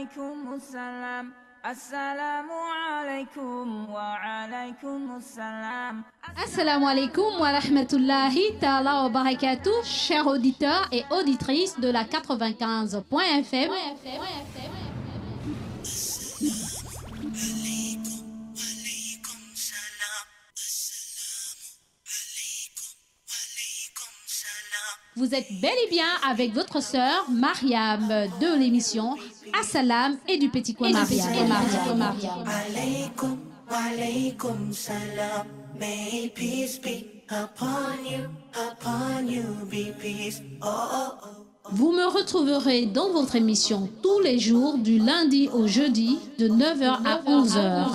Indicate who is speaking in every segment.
Speaker 1: عليكم السلام السلام عليكم وعليكم السلام.
Speaker 2: Assalamu alaikum wa rahmatullahi ta'ala wa barakatuh, chers auditeurs et auditrices de la 95.fm. Vous êtes bel et bien avec votre sœur Mariam de l'émission Assalam et du Petit Coin Mariam.
Speaker 3: Alaykum, alaykum salam. May peace be upon you be peace. Oh, oh, oh.
Speaker 2: Vous me retrouverez dans votre émission tous les jours du lundi au jeudi de 9h à 11h.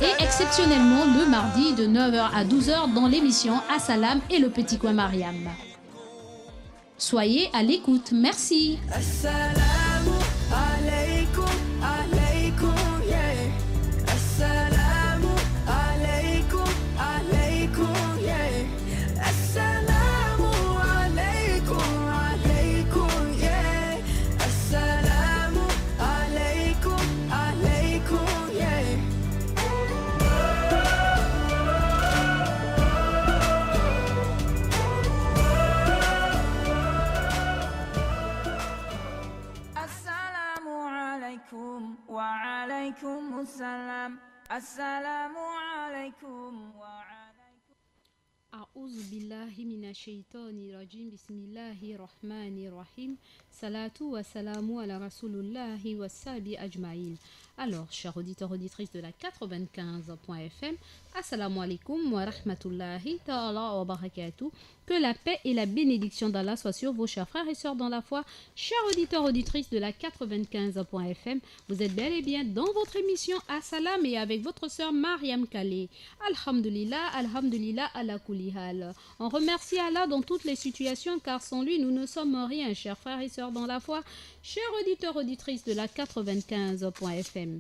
Speaker 2: Et exceptionnellement le mardi de 9h à 12h dans l'émission Assalam et le Petit Coin Mariam. Soyez à l'écoute, merci.
Speaker 1: Assalamu alaykum, alaykum, yeah. Assalamu alaykum, alaykum, yeah. Assalamu alaykum, alaykum, yeah. Assalamu alaykum, alaykum, yeah. Assalamu alaikum wa alaikum assalam. Assalamu alaikum wa alaikum.
Speaker 2: أعوذ بالله من الشيطان الرجيم بسم الله الرحمن الرحيم صلاة والسلام على رسول الله والصحبه أجمعين. Alors, chers auditeurs auditrices de la 95.fm, Assalamu alaikum wa rahmatullahi ta'ala wa barakatuh. Que la paix et la bénédiction d'Allah soient sur vos chers frères et sœurs dans la foi. Chers auditeurs auditrices de la 95.fm, vous êtes bel et bien dans votre émission Assalam et avec votre sœur Mariam Kale. Alhamdulillah, alhamdulillah, ala kulli hal. On remercie Allah dans toutes les situations car sans lui nous ne sommes rien, chers frères et sœurs dans la foi. Chers auditeurs auditrices de la 95.fm.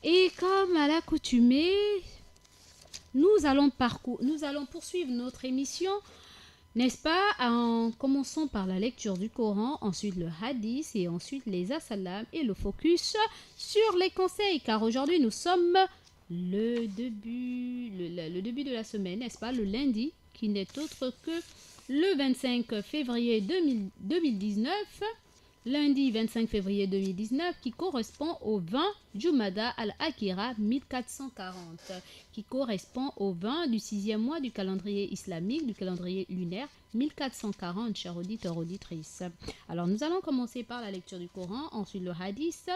Speaker 2: Et comme à l'accoutumée, nous allons poursuivre notre émission, n'est-ce pas, en commençant par la lecture du Coran, ensuite le hadith et ensuite les assalam et le focus sur les conseils, car aujourd'hui nous sommes le début de la semaine, n'est-ce pas, le lundi, qui n'est autre que le 25 février 2019, lundi 25 février 2019, qui correspond au 20 Jumada al-Akira 1440, qui correspond au 20 du 6e mois du calendrier islamique, du calendrier lunaire 1440, chers auditeurs, auditrices. Alors nous allons commencer par la lecture du Coran, ensuite le hadith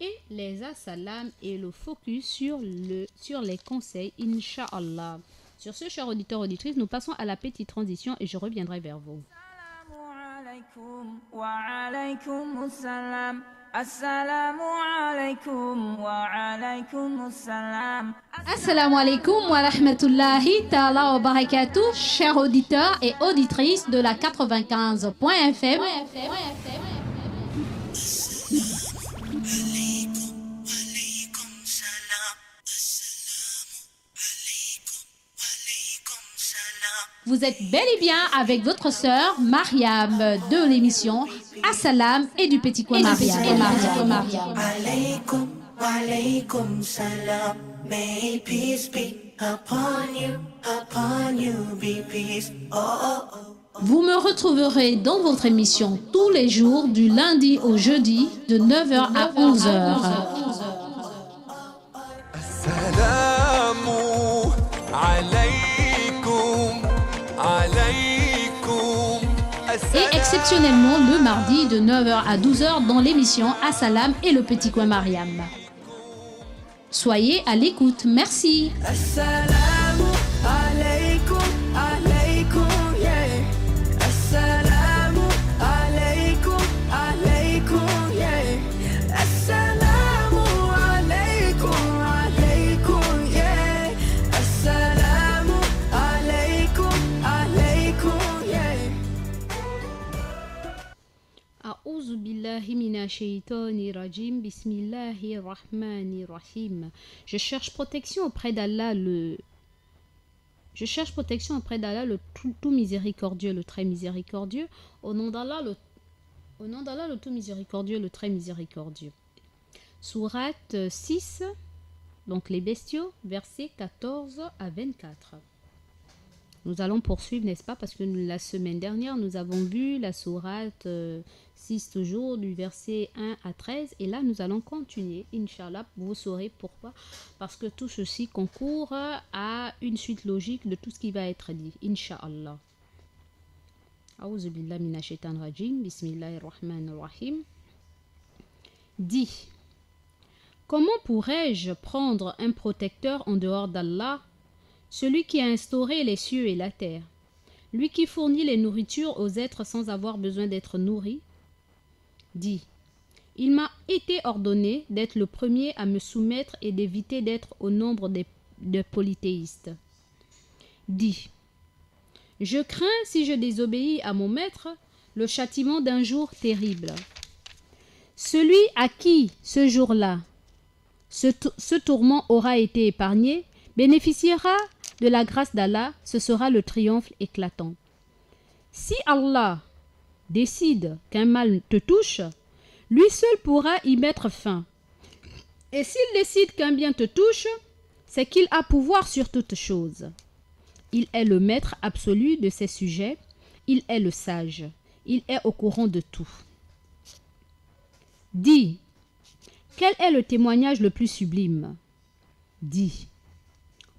Speaker 2: et les assalam et le focus sur les conseils, Inch'Allah. Sur ce, chers auditeurs, auditrices, nous passons à la petite transition et je reviendrai vers vous.
Speaker 1: Assalamu alaikum wa alaikum assalam. Assalamu alaikum wa alaikum assalam.
Speaker 2: Assalamu alaikum wa rahmatullahi ta'ala wa barakatuh, chers auditeurs et auditrices de la 95.fm. Vous êtes bel et bien avec votre sœur Mariam de l'émission Assalam et du Petit Coin Mariam.
Speaker 3: Alaykum, alaykum salam. May peace be upon you be peace. Oh, oh, oh.
Speaker 2: Vous me retrouverez dans votre émission tous les jours du lundi au jeudi de 9h à 11h.
Speaker 4: Assalamu alaykum, alaykum.
Speaker 2: Et exceptionnellement le mardi de 9h à 12h dans l'émission Assalam et le Petit Coin Mariam. Soyez à l'écoute, merci.
Speaker 1: Assalamu alaikum, alaykum, yeah. Assalamu alaikum, alaykum, yeah. Assalamu alaikum, alaykum, yeah. Assalamu alaikum, alaykum, yeah.
Speaker 2: A'udhu billahi minash shaitani rajim. Bismillahir rahmanir rahim. Je cherche protection auprès d'Allah, le Je cherche protection auprès d'Allah, le tout miséricordieux, le très miséricordieux. Au nom d'Allah, le tout miséricordieux, le très miséricordieux. Sourate 6, donc les bestiaux, versets 14 à 24. Nous allons poursuivre, n'est-ce pas? Parce que la semaine dernière, nous avons vu la sourate 6 toujours, du verset 1 à 13. Et là, nous allons continuer, Inch'Allah. Vous saurez pourquoi. Parce que tout ceci concourt à une suite logique de tout ce qui va être dit, Inch'Allah. A'udhu billahi minash shaitanir rajim. Bismillahirrahmanirrahim. Dit: comment pourrais-je prendre un protecteur en dehors d'Allah, celui qui a instauré les cieux et la terre, lui qui fournit les nourritures aux êtres sans avoir besoin d'être nourris? Dit: il m'a été ordonné d'être le premier à me soumettre et d'éviter d'être au nombre des polythéistes. Dit: je crains, si je désobéis à mon maître, le châtiment d'un jour terrible. Celui à qui, ce jour-là, ce tourment aura été épargné, bénéficiera de la grâce d'Allah, ce sera le triomphe éclatant. Si Allah décide qu'un mal te touche, lui seul pourra y mettre fin. Et s'il décide qu'un bien te touche, c'est qu'il a pouvoir sur toute chose. Il est le maître absolu de ses sujets, il est le sage, il est au courant de tout. Dis, quel est le témoignage le plus sublime? Dis,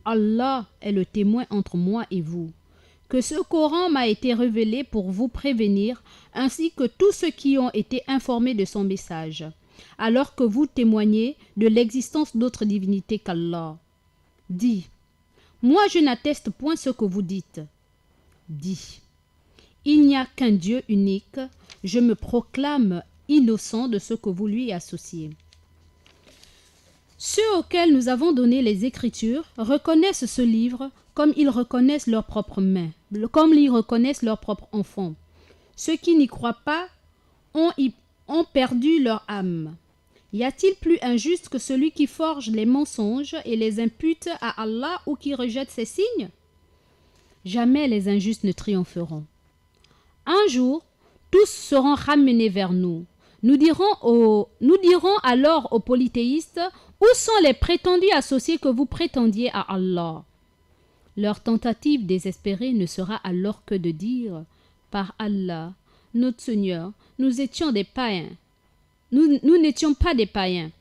Speaker 2: Allah est le témoin entre moi et vous, que ce Coran m'a été révélé pour vous prévenir, ainsi que tous ceux qui ont été informés de son message, alors que vous témoignez de l'existence d'autres divinités qu'Allah. Dis, moi je n'atteste point ce que vous dites. Dis, il n'y a qu'un Dieu unique, je me proclame innocent de ce que vous lui associez. Ceux auxquels nous avons donné les Écritures reconnaissent ce livre comme ils reconnaissent leurs propres mains, comme ils reconnaissent leurs propres enfants. Ceux qui n'y croient pas ont perdu leur âme. Y a-t-il plus injuste que celui qui forge les mensonges et les impute à Allah ou qui rejette ses signes? Jamais les injustes ne triompheront. Un jour, tous seront ramenés vers nous. Nous dirons alors aux polythéistes: où sont les prétendus associés que vous prétendiez à Allah? Leur tentative désespérée ne sera alors que de dire: par Allah, notre Seigneur, nous étions des païens. Nous n'étions pas des païens.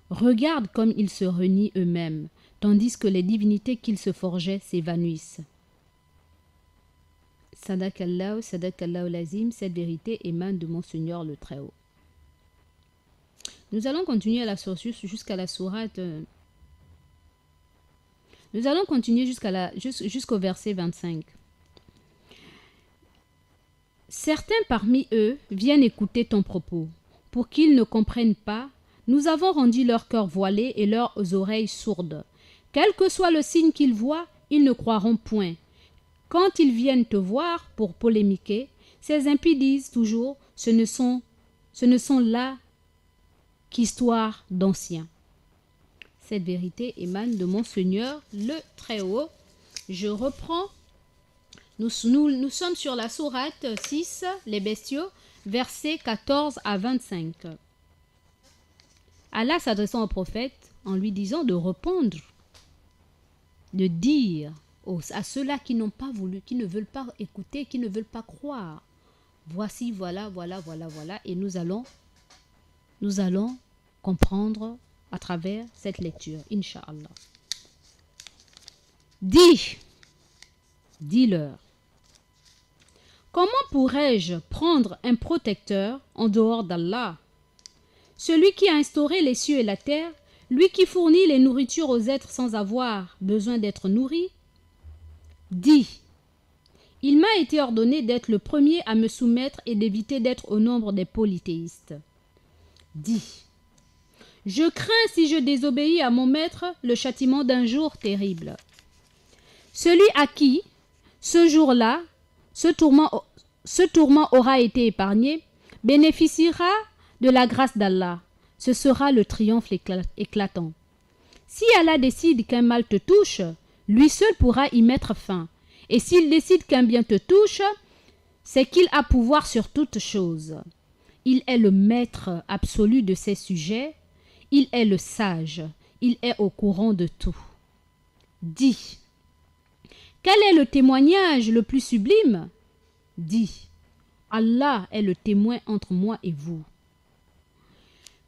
Speaker 2: Regarde comme ils se renient eux-mêmes, tandis que les divinités qu'ils se forgeaient s'évanouissent. Sadakallahu, sadakallahu lazim, cette vérité émane de mon Seigneur le Très-Haut. Nous allons continuer à la source jusqu'à la sourate. Nous allons continuer jusqu'au verset 25. Certains parmi eux viennent écouter ton propos. Pour qu'ils ne comprennent pas, nous avons rendu leur cœur voilé et leurs oreilles sourdes. Quel que soit le signe qu'ils voient, ils ne croiront point. Quand ils viennent te voir pour polémiquer, ces impies disent toujours: ce ne sont là qu'histoires d'anciens. Cette vérité émane de mon Seigneur le Très-Haut. Je reprends. Nous sommes sur la sourate 6, les bestiaux, versets 14 à 25. Allah s'adressant au prophète en lui disant de répondre, de dire à ceux-là qui n'ont pas voulu, qui ne veulent pas écouter, qui ne veulent pas croire: voici, voilà, et nous allons comprendre à travers cette lecture, Inch'Allah. Dis-leur, comment pourrais-je prendre un protecteur en dehors d'Allah, celui qui a instauré les cieux et la terre, lui qui fournit les nourritures aux êtres sans avoir besoin d'être nourris? Dis, il m'a été ordonné d'être le premier à me soumettre et d'éviter d'être au nombre des polythéistes. Dis, je crains, si je désobéis à mon maître, le châtiment d'un jour terrible. Celui à qui, ce jour-là, ce tourment aura été épargné, bénéficiera de la grâce d'Allah. Ce sera le triomphe éclatant. Si Allah décide qu'un mal te touche, lui seul pourra y mettre fin. Et s'il décide qu'un bien te touche, c'est qu'il a pouvoir sur toute chose. Il est le maître absolu de ses sujets, il est le sage, il est au courant de tout. Dis, quel est le témoignage le plus sublime? Dis, Allah est le témoin entre moi et vous.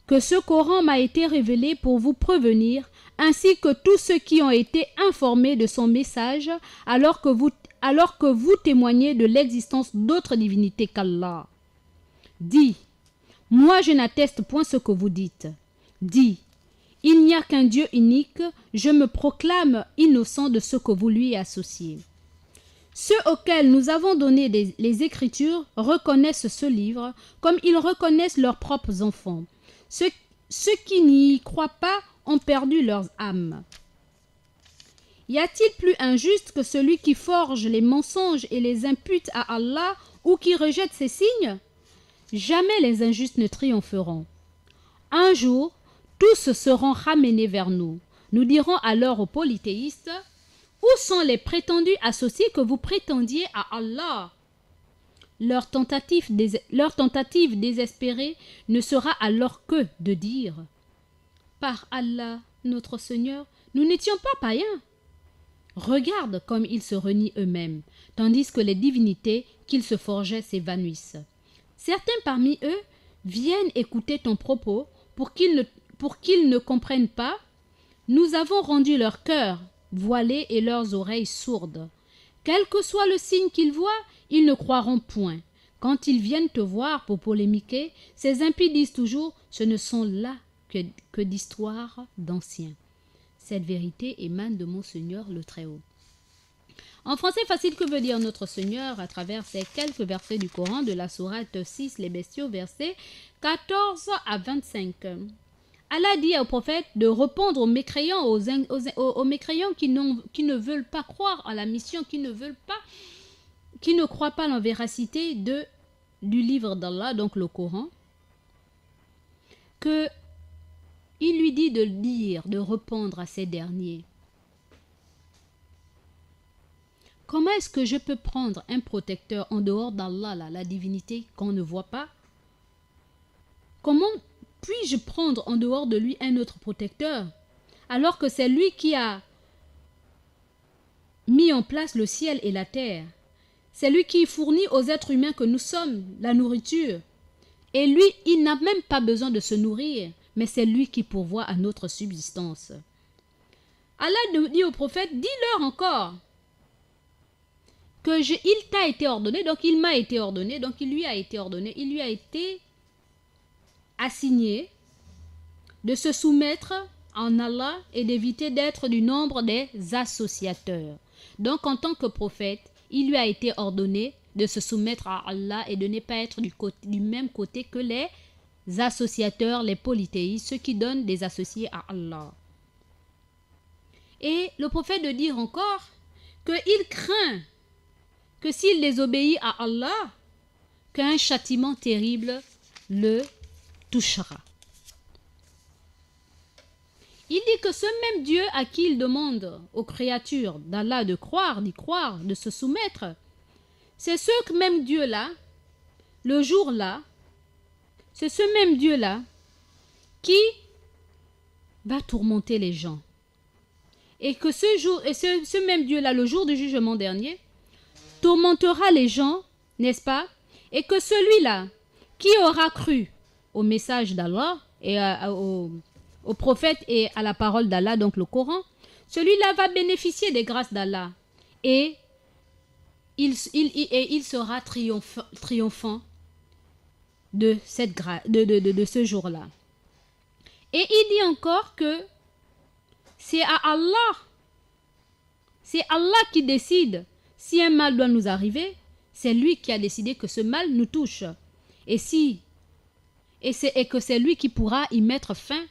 Speaker 2: Que ce Coran m'a été révélé pour vous prévenir, ainsi que tous ceux qui ont été informés de son message, alors que vous témoignez de l'existence d'autres divinités qu'Allah. Dis, moi je n'atteste point ce que vous dites. Dis, il n'y a qu'un Dieu unique, je me proclame innocent de ce que vous lui associez. Ceux auxquels nous avons donné les Écritures reconnaissent ce livre comme ils reconnaissent leurs propres enfants. Ceux qui n'y croient pas ont perdu leurs âmes. Y a-t-il plus injuste que celui qui forge les mensonges et les impute à Allah ou qui rejette ses signes? Jamais les injustes ne triompheront. Un jour, tous seront ramenés vers nous. Nous dirons alors aux polythéistes: où sont les prétendus associés que vous prétendiez à Allah? Leur tentative désespérée ne sera alors que de dire: par Allah, notre Seigneur, nous n'étions pas païens. Regarde comme ils se renient eux-mêmes, tandis que les divinités qu'ils se forgeaient s'évanouissent. Certains parmi eux viennent écouter ton propos pour qu'ils ne comprennent pas. Nous avons rendu leur cœur voilé et leurs oreilles sourdes. Quel que soit le signe qu'ils voient, ils ne croiront point. Quand ils viennent te voir pour polémiquer, ces impies disent toujours: ce ne sont là que d'histoires d'anciens. Cette vérité émane de mon Seigneur le Très-Haut. En français facile, que veut dire notre Seigneur à travers ces quelques versets du Coran de la sourate 6, les bestiaux, versets 14 à 25. Allah dit au prophète de répondre aux mécréants, aux mécréants qui ne veulent pas croire à la mission, qui ne croient pas en véracité du livre d'Allah, donc le Coran, que il lui dit de répondre à ces derniers. Comment est-ce que je peux prendre un protecteur en dehors d'Allah, la divinité qu'on ne voit pas? Comment puis-je prendre en dehors de lui un autre protecteur, alors que c'est lui qui a mis en place le ciel et la terre? C'est lui qui fournit aux êtres humains que nous sommes la nourriture. Et lui, il n'a même pas besoin de se nourrir, mais c'est lui qui pourvoit à notre subsistance. Allah dit au prophète: dis-leur encore que il t'a été ordonné, donc il m'a été ordonné, donc il lui a été ordonné, il lui a été assigné de se soumettre en Allah et d'éviter d'être du nombre des associateurs. Donc en tant que prophète, il lui a été ordonné de se soumettre à Allah et de ne pas être du même côté que les associateurs, les polythéistes, ceux qui donnent des associés à Allah. Et le prophète de dire encore qu'il craint que s'il désobéit à Allah, qu'un châtiment terrible le touchera. Il dit que ce même Dieu à qui il demande aux créatures d'Allah de croire, d'y croire, de se soumettre, c'est ce même Dieu-là, le jour-là, c'est ce même Dieu-là qui va tourmenter les gens. Et que ce même Dieu-là, le jour du jugement dernier, tourmentera les gens, n'est-ce pas? Et que celui-là qui aura cru au message d'Allah et au prophète et à la parole d'Allah, donc le Coran, celui-là va bénéficier des grâces d'Allah et il sera triomphant de ce jour-là. Et il dit encore que c'est Allah qui décide si un mal doit nous arriver. C'est lui qui a décidé que ce mal nous touche et que c'est lui qui pourra y mettre fin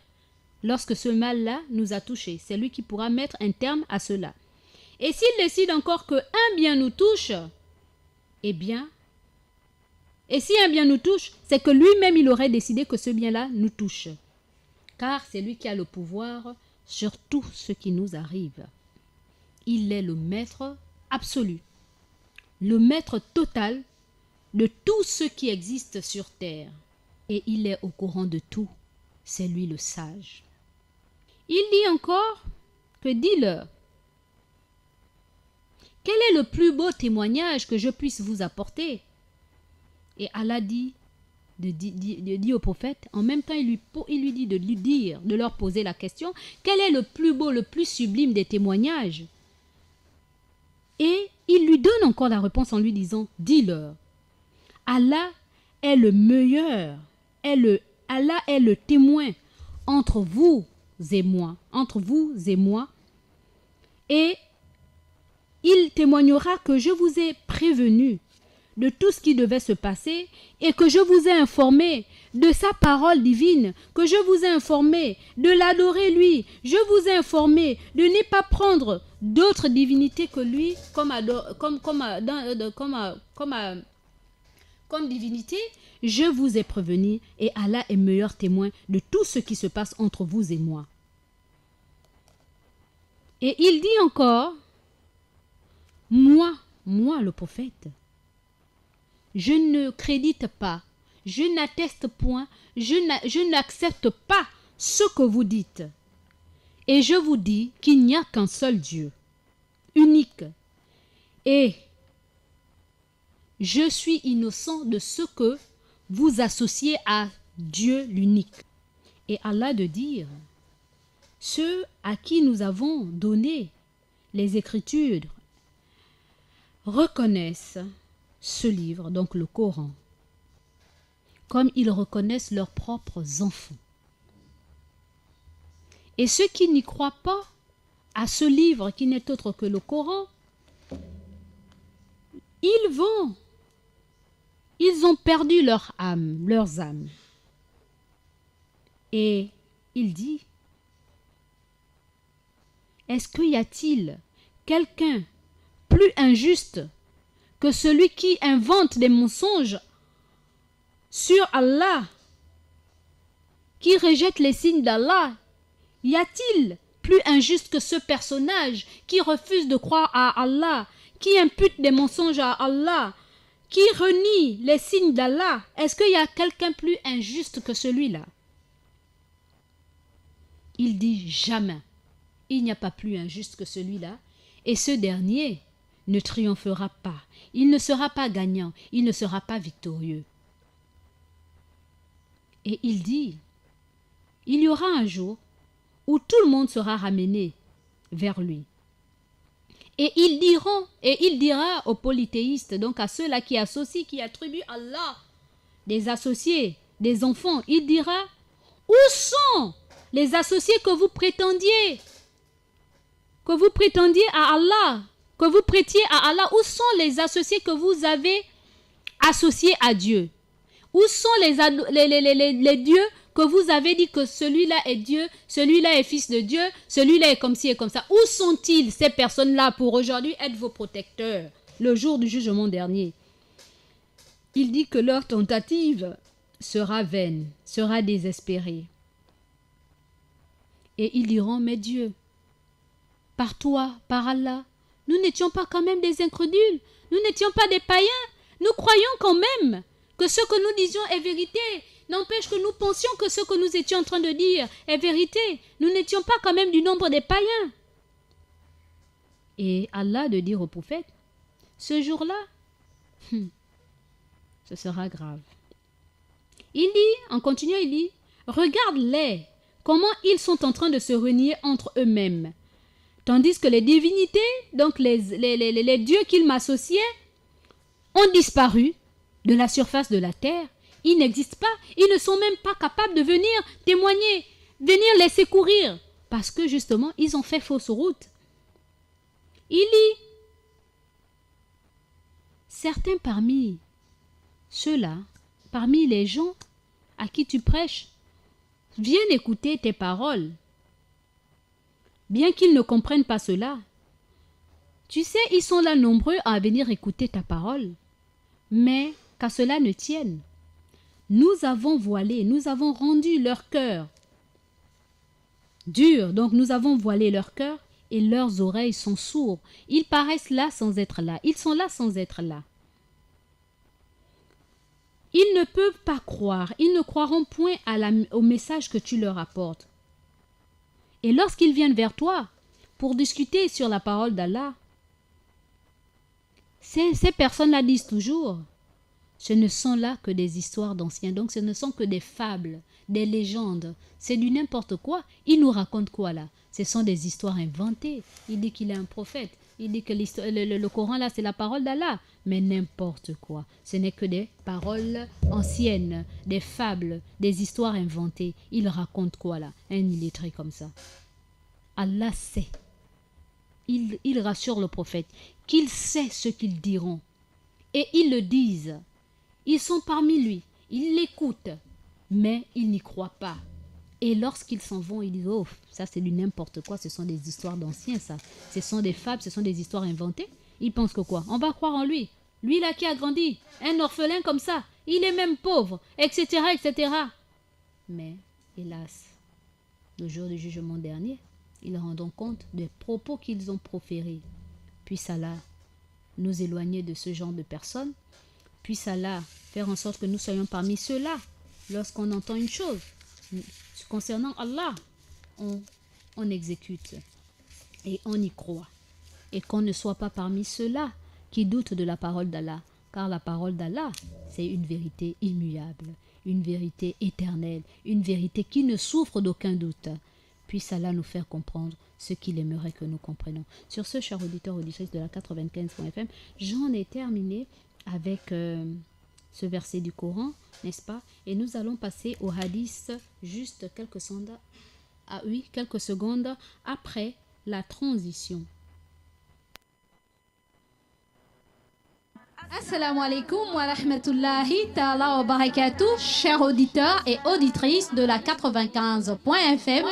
Speaker 2: lorsque ce mal-là nous a touchés. C'est lui qui pourra mettre un terme à cela. Et s'il décide encore qu'un bien nous touche, eh bien, et si un bien nous touche, c'est que lui-même il aurait décidé que ce bien-là nous touche. Car c'est lui qui a le pouvoir sur tout ce qui nous arrive. il est le maître absolu, le maître total de tout ce qui existe sur terre. Et il est au courant de tout. C'est lui le sage. Il dit encore que dis-leur, quel est le plus beau témoignage que je puisse vous apporter? Et Allah dit au prophète, en même temps il lui dit de lui dire, de leur poser la question, quel est le plus beau, le plus sublime des témoignages? Et il lui donne encore la réponse en lui disant, dis-leur, Allah est le meilleur, Allah est le témoin entre vous et moi, et il témoignera que je vous ai prévenu de tout ce qui devait se passer et que je vous ai informé de sa parole divine, que je vous ai informé de l'adorer lui, je vous ai informé de ne pas prendre d'autres divinités que lui comme divinité. Je vous ai prévenu et Allah est meilleur témoin de tout ce qui se passe entre vous et moi. Et il dit encore, moi le prophète, je ne crédite pas, je n'atteste point, je n'accepte pas ce que vous dites. Et je vous dis qu'il n'y a qu'un seul Dieu, unique. Et je suis innocent de ce que vous associez à Dieu l'unique. Et Allah de dire, ceux à qui nous avons donné les Écritures reconnaissent ce livre, donc le Coran, comme ils reconnaissent leurs propres enfants. Et ceux qui n'y croient pas à ce livre qui n'est autre que le Coran, ils ont perdu leurs âmes. Et il dit, est-ce qu'il y a-t-il quelqu'un plus injuste que celui qui invente des mensonges sur Allah, qui rejette les signes d'Allah? Y a-t-il plus injuste que ce personnage qui refuse de croire à Allah, qui impute des mensonges à Allah, qui renie les signes d'Allah? Est-ce qu'il y a quelqu'un plus injuste que celui-là? Il dit jamais. Il n'y a pas plus injuste que celui-là. Et ce dernier ne triomphera pas. Il ne sera pas gagnant. Il ne sera pas victorieux. Et il dit, il y aura un jour où tout le monde sera ramené vers lui. Et il dira aux polythéistes, donc à ceux-là qui associent, qui attribuent à Allah des associés, des enfants, il dira, où sont les associés que vous prétendiez à Allah, que vous prêtiez à Allah? Où sont les associés que vous avez associés à Dieu? Où sont les dieux que vous avez dit que celui-là est Dieu, celui-là est fils de Dieu, celui-là est comme ci et comme ça? Où sont-ils, ces personnes-là, pour aujourd'hui être vos protecteurs, le jour du jugement dernier? Il dit que leur tentative sera vaine, sera désespérée. Et ils diront, mais Dieu, par toi, par Allah, nous n'étions pas quand même des incrédules, nous n'étions pas des païens, nous croyons quand même que ce que nous disions est vérité. N'empêche que nous pensions que ce que nous étions en train de dire est vérité. Nous n'étions pas quand même du nombre des païens. Et Allah de dire au prophète, ce jour-là, ce sera grave. Il dit, en continuant, il dit, regarde-les, comment ils sont en train de se renier entre eux-mêmes. Tandis que les divinités, donc les dieux qu'ils m'associaient, ont disparu de la surface de la terre. Ils n'existent pas. Ils ne sont même pas capables de venir témoigner, venir les secourir. Parce que justement, ils ont fait fausse route. Il dit, certains parmi ceux-là, parmi les gens à qui tu prêches, viennent écouter tes paroles. Bien qu'ils ne comprennent pas cela. Tu sais, ils sont là nombreux à venir écouter ta parole. Mais qu'à cela ne tienne. Nous avons voilé, nous avons rendu leur cœur dur, donc nous avons voilé leur cœur et leurs oreilles sont sourds. Ils paraissent là sans être là. Ils sont là sans être là. Ils ne peuvent pas croire. Ils ne croiront point au message que tu leur apportes. Et lorsqu'ils viennent vers toi pour discuter sur la parole d'Allah, ces personnes-là disent toujours, ce ne sont là que des histoires d'anciens. Donc ce ne sont que des fables, des légendes. C'est du n'importe quoi. Ils nous racontent quoi là? Ce sont des histoires inventées. Il dit qu'il est un prophète. Il dit que le Coran là c'est la parole d'Allah. Mais n'importe quoi. Ce n'est que des paroles anciennes, des fables, des histoires inventées. Il raconte quoi là? Un illettré comme ça. Allah sait. Il rassure le prophète qu'il sait ce qu'ils diront. Et ils le disent. Ils sont parmi lui. Ils l'écoutent. Mais ils n'y croient pas. Et lorsqu'ils s'en vont, ils disent, oh, ça c'est du n'importe quoi, ce sont des histoires d'anciens, ça. Ce sont des fables, ce sont des histoires inventées. Ils pensent que quoi? On va croire en lui. Lui là qui a grandi, un orphelin comme ça, il est même pauvre, etc., etc. Mais, hélas, le jour du jugement dernier, ils rendront compte des propos qu'ils ont proférés. Puisse Allah nous éloigner de ce genre de personnes. Puisse Allah faire en sorte que nous soyons parmi ceux-là. Lorsqu'on entend une chose concernant Allah, on exécute et on y croit. Et qu'on ne soit pas parmi ceux-là qui doutent de la parole d'Allah. Car la parole d'Allah, c'est une vérité immuable, une vérité éternelle, une vérité qui ne souffre d'aucun doute. Puisse Allah nous faire comprendre ce qu'il aimerait que nous comprenions. Sur ce, chers auditeurs, auditrices de la 95.fm, j'en ai terminé avec ce verset du Coran, n'est-ce pas? Et nous allons passer au hadith juste quelques secondes après la transition. Assalamu alaikum wa rahmatullahi ta'ala wa barakatuh, chers auditeurs et auditrices de la 95.fm.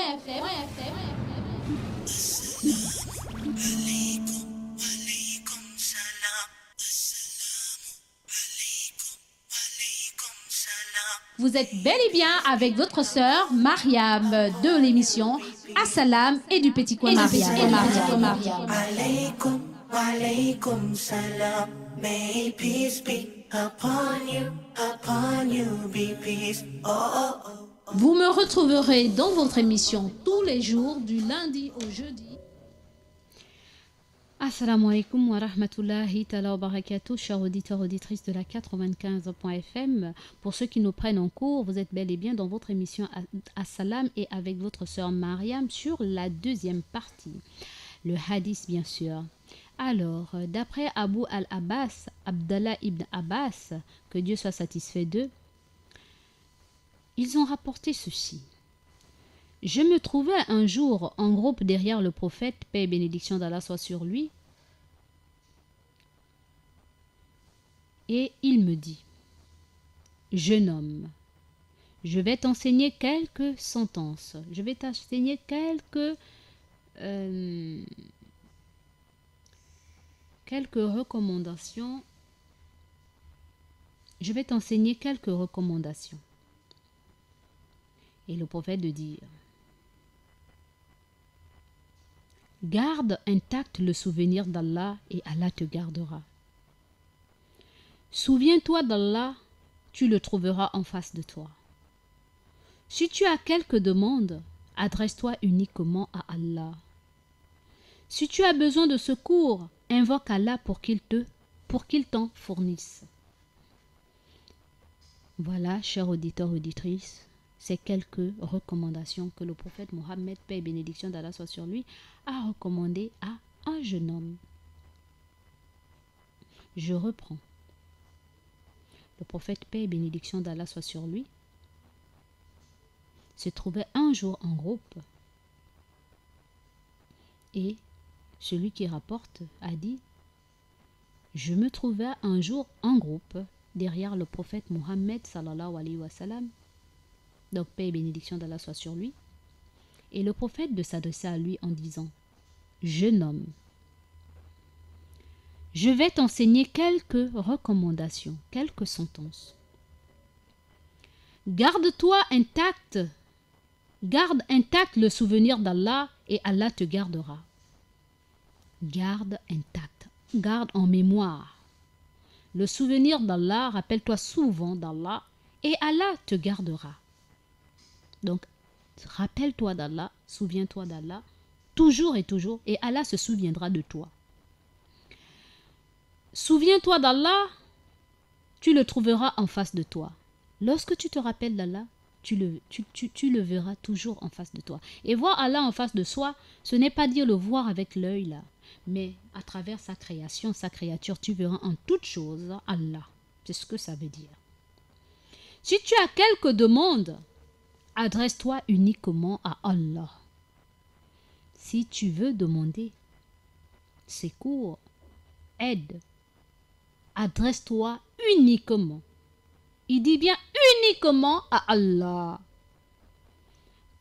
Speaker 2: Vous êtes bel et bien avec votre sœur Mariam de l'émission Assalam et du Petit Coin Mariam.
Speaker 3: Alaykum, alaykum salam. May peace be upon you be peace. Oh, oh, oh.
Speaker 2: Vous me retrouverez dans votre émission tous les jours du lundi au jeudi. Assalamu alaikum wa rahmatullahi ta'ala wa barakatuh, chers auditeurs, auditrices de la 95.fm. Pour ceux qui nous prennent en cours, vous êtes bel et bien dans votre émission Assalam et avec votre sœur Mariam sur la deuxième partie. Le hadith, bien sûr. Alors, d'après Abu al-Abbas, Abdallah ibn Abbas, que Dieu soit satisfait d'eux, ils ont rapporté ceci. Je me trouvais un jour en groupe derrière le prophète, paix et bénédiction d'Allah soit sur lui, et il me dit, jeune homme, je vais t'enseigner quelques sentences, je vais t'enseigner quelques recommandations, je vais t'enseigner quelques recommandations. Et le prophète de dire, garde intact le souvenir d'Allah et Allah te gardera. Souviens-toi d'Allah, tu le trouveras en face de toi. Si tu as quelque demande, adresse-toi uniquement à Allah. Si tu as besoin de secours, invoque Allah pour qu'il t'en fournisse. Voilà, chers auditeurs, auditrices, ces quelques recommandations que le prophète Mohammed, paix et bénédiction d'Allah soit sur lui, a recommandées à un jeune homme. Je reprends. Le prophète, paix et bénédiction d'Allah soit sur lui, se trouvait un jour en groupe et celui qui rapporte a dit, je me trouvais un jour en groupe derrière le prophète Mohammed sallallahu alayhi wa sallam, donc paix et bénédiction d'Allah soit sur lui, et le prophète de s'adresser à lui en disant, jeune homme, je vais t'enseigner quelques recommandations, quelques sentences. Garde intact le souvenir d'Allah et Allah te gardera. garde intact, garde en mémoire. Le souvenir d'Allah, rappelle-toi souvent d'Allah et Allah te gardera. Donc, rappelle-toi d'Allah, souviens-toi d'Allah, toujours et Allah se souviendra de toi. Souviens-toi d'Allah, tu le trouveras en face de toi. Lorsque tu te rappelles d'Allah, tu le verras toujours en face de toi. Et voir Allah en face de soi, ce n'est pas dire le voir avec l'œil là, mais à travers sa création, sa créature, tu verras en toute chose Allah. C'est ce que ça veut dire. Si tu as quelques demandes, adresse-toi uniquement à Allah. Si tu veux demander secours, aide, adresse-toi uniquement. Il dit bien uniquement à Allah.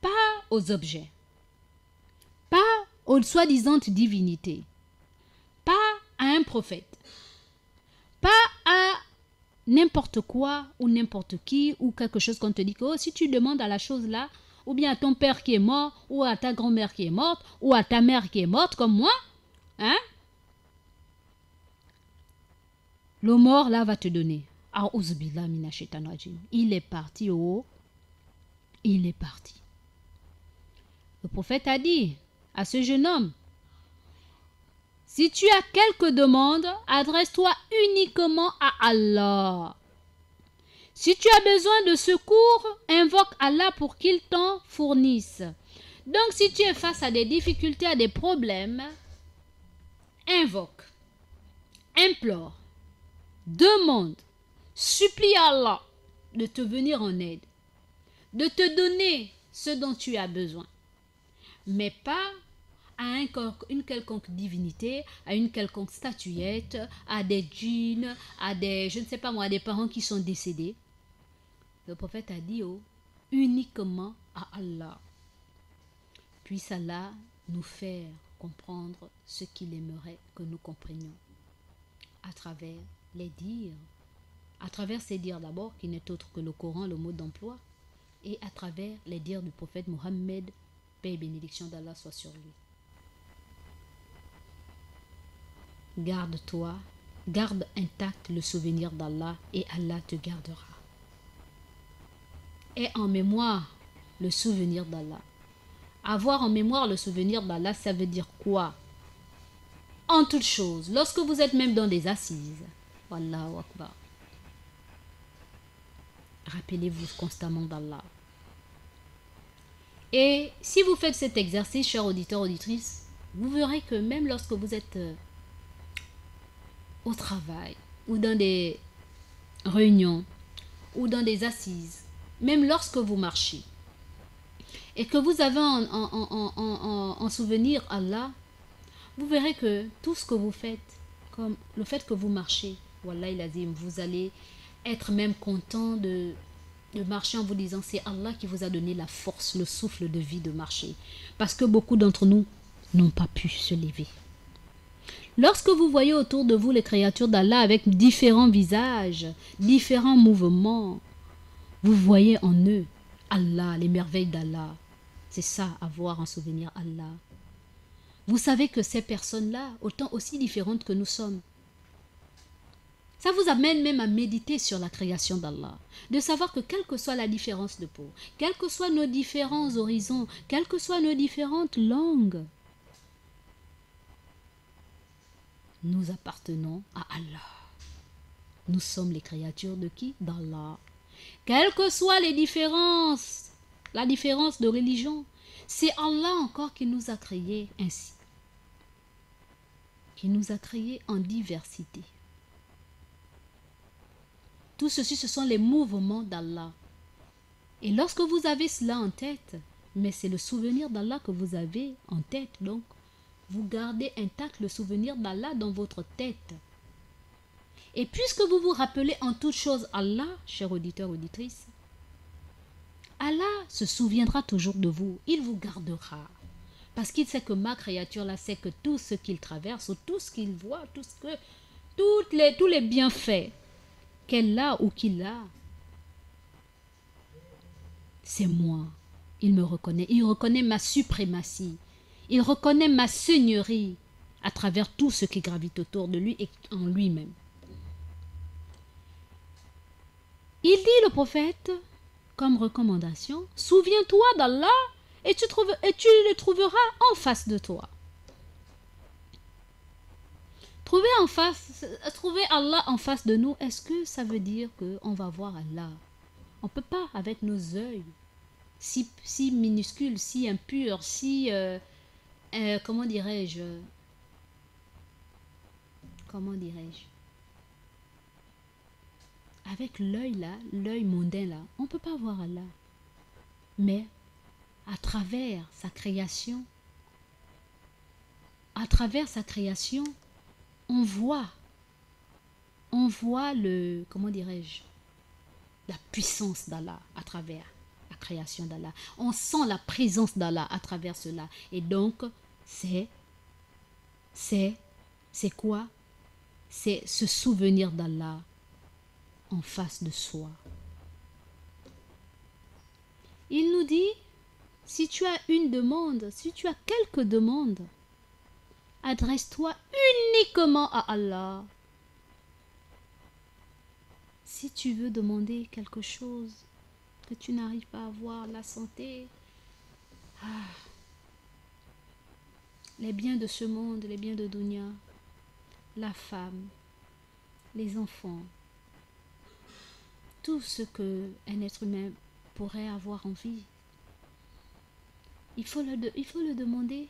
Speaker 2: Pas aux objets. Pas aux soi-disant divinités. Pas à un prophète. Pas à n'importe quoi ou n'importe qui ou quelque chose qu'on te dit que oh, si tu demandes à la chose là, ou bien à ton père qui est mort, ou à ta grand-mère qui est morte, ou à ta mère qui est morte comme moi, hein? Le mort là va te donner. Il est parti, oh, il est parti. Le prophète a dit à ce jeune homme, si tu as quelques demandes, adresse-toi uniquement à Allah. Si tu as besoin de secours, invoque Allah pour qu'il t'en fournisse. Donc si tu es face à des difficultés, à des problèmes, invoque, implore, demande, supplie à Allah de te venir en aide, de te donner ce dont tu as besoin, mais pas à une quelconque divinité, à une quelconque statuette, à des djinns, à des, je ne sais pas moi, à des parents qui sont décédés. Le prophète a dit, oh, uniquement à Allah. Puisse Allah nous faire comprendre ce qu'il aimerait que nous comprenions à travers les dires, à travers ces dires d'abord, qui n'est autre que le Coran, le mot d'emploi, et à travers les dires du prophète Mohammed, paix et bénédiction d'Allah soit sur lui. Garde-toi, garde intact le souvenir d'Allah et Allah te gardera. Aie en mémoire le souvenir d'Allah. Avoir en mémoire le souvenir d'Allah, ça veut dire quoi? En toute chose, lorsque vous êtes même dans des assises, Wallahu Akbar, rappelez-vous constamment d'Allah. Et si vous faites cet exercice, chers auditeurs, auditrices, vous verrez que même lorsque vous êtes au travail, ou dans des réunions, ou dans des assises, même lorsque vous marchez, et que vous avez en souvenir Allah, vous verrez que tout ce que vous faites, comme le fait que vous marchez, Wallahi l'azim, vous allez être même content de marcher en vous disant c'est Allah qui vous a donné la force, le souffle de vie de marcher. Parce que beaucoup d'entre nous n'ont pas pu se lever. Lorsque vous voyez autour de vous les créatures d'Allah avec différents visages, différents mouvements, vous voyez en eux Allah, les merveilles d'Allah. C'est ça, avoir en souvenir Allah. Vous savez que ces personnes-là, autant aussi différentes que nous sommes, ça vous amène même à méditer sur la création d'Allah. De savoir que quelle que soit la différence de peau, quels que soient nos différents horizons, quelles que soient nos différentes langues, nous appartenons à Allah. Nous sommes les créatures de qui? D'Allah. Quelles que soient les différences, la différence de religion, c'est Allah encore qui nous a créés ainsi. Qui nous a créés en diversité. Tout ceci, ce sont les mouvements d'Allah. Et lorsque vous avez cela en tête, mais c'est le souvenir d'Allah que vous avez en tête, donc vous gardez intact le souvenir d'Allah dans votre tête. Et puisque vous vous rappelez en toute chose Allah, chers auditeurs, auditrices, Allah se souviendra toujours de vous, il vous gardera. Parce qu'il sait que ma créature là sait que tout ce qu'il traverse, ou tout ce qu'il voit, tous les bienfaits qu'elle a ou qu'il a, c'est moi. Il me reconnaît, il reconnaît ma suprématie, il reconnaît ma seigneurie. à travers tout ce qui gravite autour de lui et en lui-même. Il dit le prophète, comme recommandation, souviens-toi d'Allah et tu le trouveras en face de toi. Trouver Allah en face de nous, est-ce que ça veut dire qu'on va voir Allah? On ne peut pas avec nos yeux si minuscules, si impurs, si, comment dirais-je, avec l'œil là, l'œil mondain là, on ne peut pas voir Allah. Mais à travers sa création, on voit le, comment dirais-je, la puissance d'Allah à travers la création d'Allah. On sent la présence d'Allah à travers cela. Et donc, c'est quoi? C'est se souvenir d'Allah en face de soi. Il nous dit, si tu as une demande, si tu as quelques demandes, adresse-toi uniquement à Allah. Si tu veux demander quelque chose que tu n'arrives pas à avoir, la santé, les biens de ce monde, les biens de Dunya, la femme, les enfants, tout ce qu'un être humain pourrait avoir envie, il faut le demander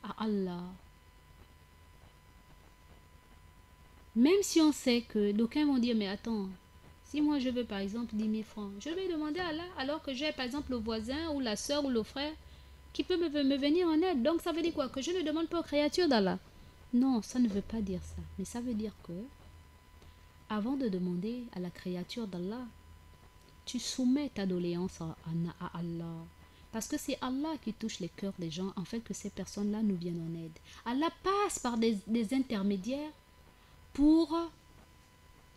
Speaker 2: à Allah. Même si on sait que d'aucuns vont dire, mais attends, si moi je veux par exemple 10 000 francs, je vais demander à Allah alors que j'ai par exemple le voisin ou la soeur ou le frère qui peut me venir en aide. Donc ça veut dire quoi? Que je ne demande pas aux créatures d'Allah? Non, ça ne veut pas dire ça. Mais ça veut dire que avant de demander à la créature d'Allah, tu soumets ta doléance à Allah. Parce que c'est Allah qui touche les cœurs des gens, en fait, que ces personnes-là nous viennent en aide. Allah passe par des intermédiaires pour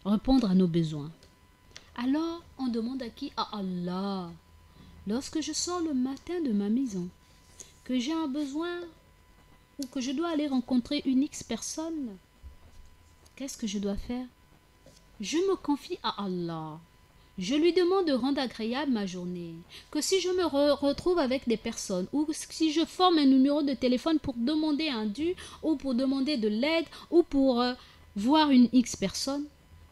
Speaker 2: répondre à nos besoins. Alors, on demande à qui? À Allah. Lorsque je sors le matin de ma maison, que j'ai un besoin ou que je dois aller rencontrer une X personne, qu'est-ce que je dois faire? Je me confie à Allah. Je lui demande de rendre agréable ma journée. Que si je me retrouve avec des personnes ou si je forme un numéro de téléphone pour demander un dû ou pour demander de l'aide ou pour voir une X personne,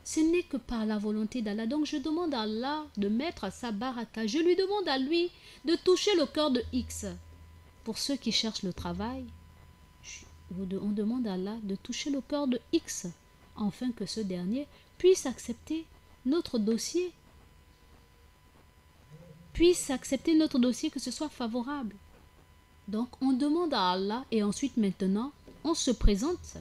Speaker 2: ce n'est que par la volonté d'Allah. Donc je demande à Allah de mettre sa baraka. Je lui demande à lui de toucher le cœur de X. Pour ceux qui cherchent le travail, on demande à Allah de toucher le cœur de X, afin que ce dernier puisse accepter notre dossier. Que ce soit favorable. Donc on demande à Allah et ensuite maintenant on se présente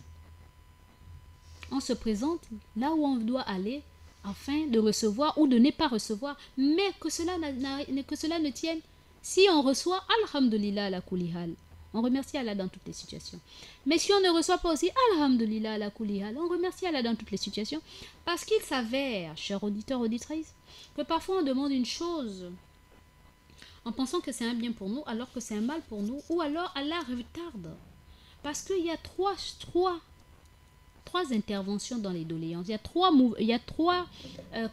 Speaker 2: là où on doit aller afin de recevoir ou de ne pas recevoir, mais que cela ne tienne. Si on reçoit, alhamdulillah ala kulli hal, on remercie Allah dans toutes les situations. Mais si on ne reçoit pas aussi, alhamdulillah ala kulli hal, on remercie Allah dans toutes les situations, parce qu'il s'avère, chers auditeurs, auditrices, que parfois on demande une chose en pensant que c'est un bien pour nous alors que c'est un mal pour nous, ou alors Allah retarde, parce qu'il y a trois interventions dans les doléances. Il y a trois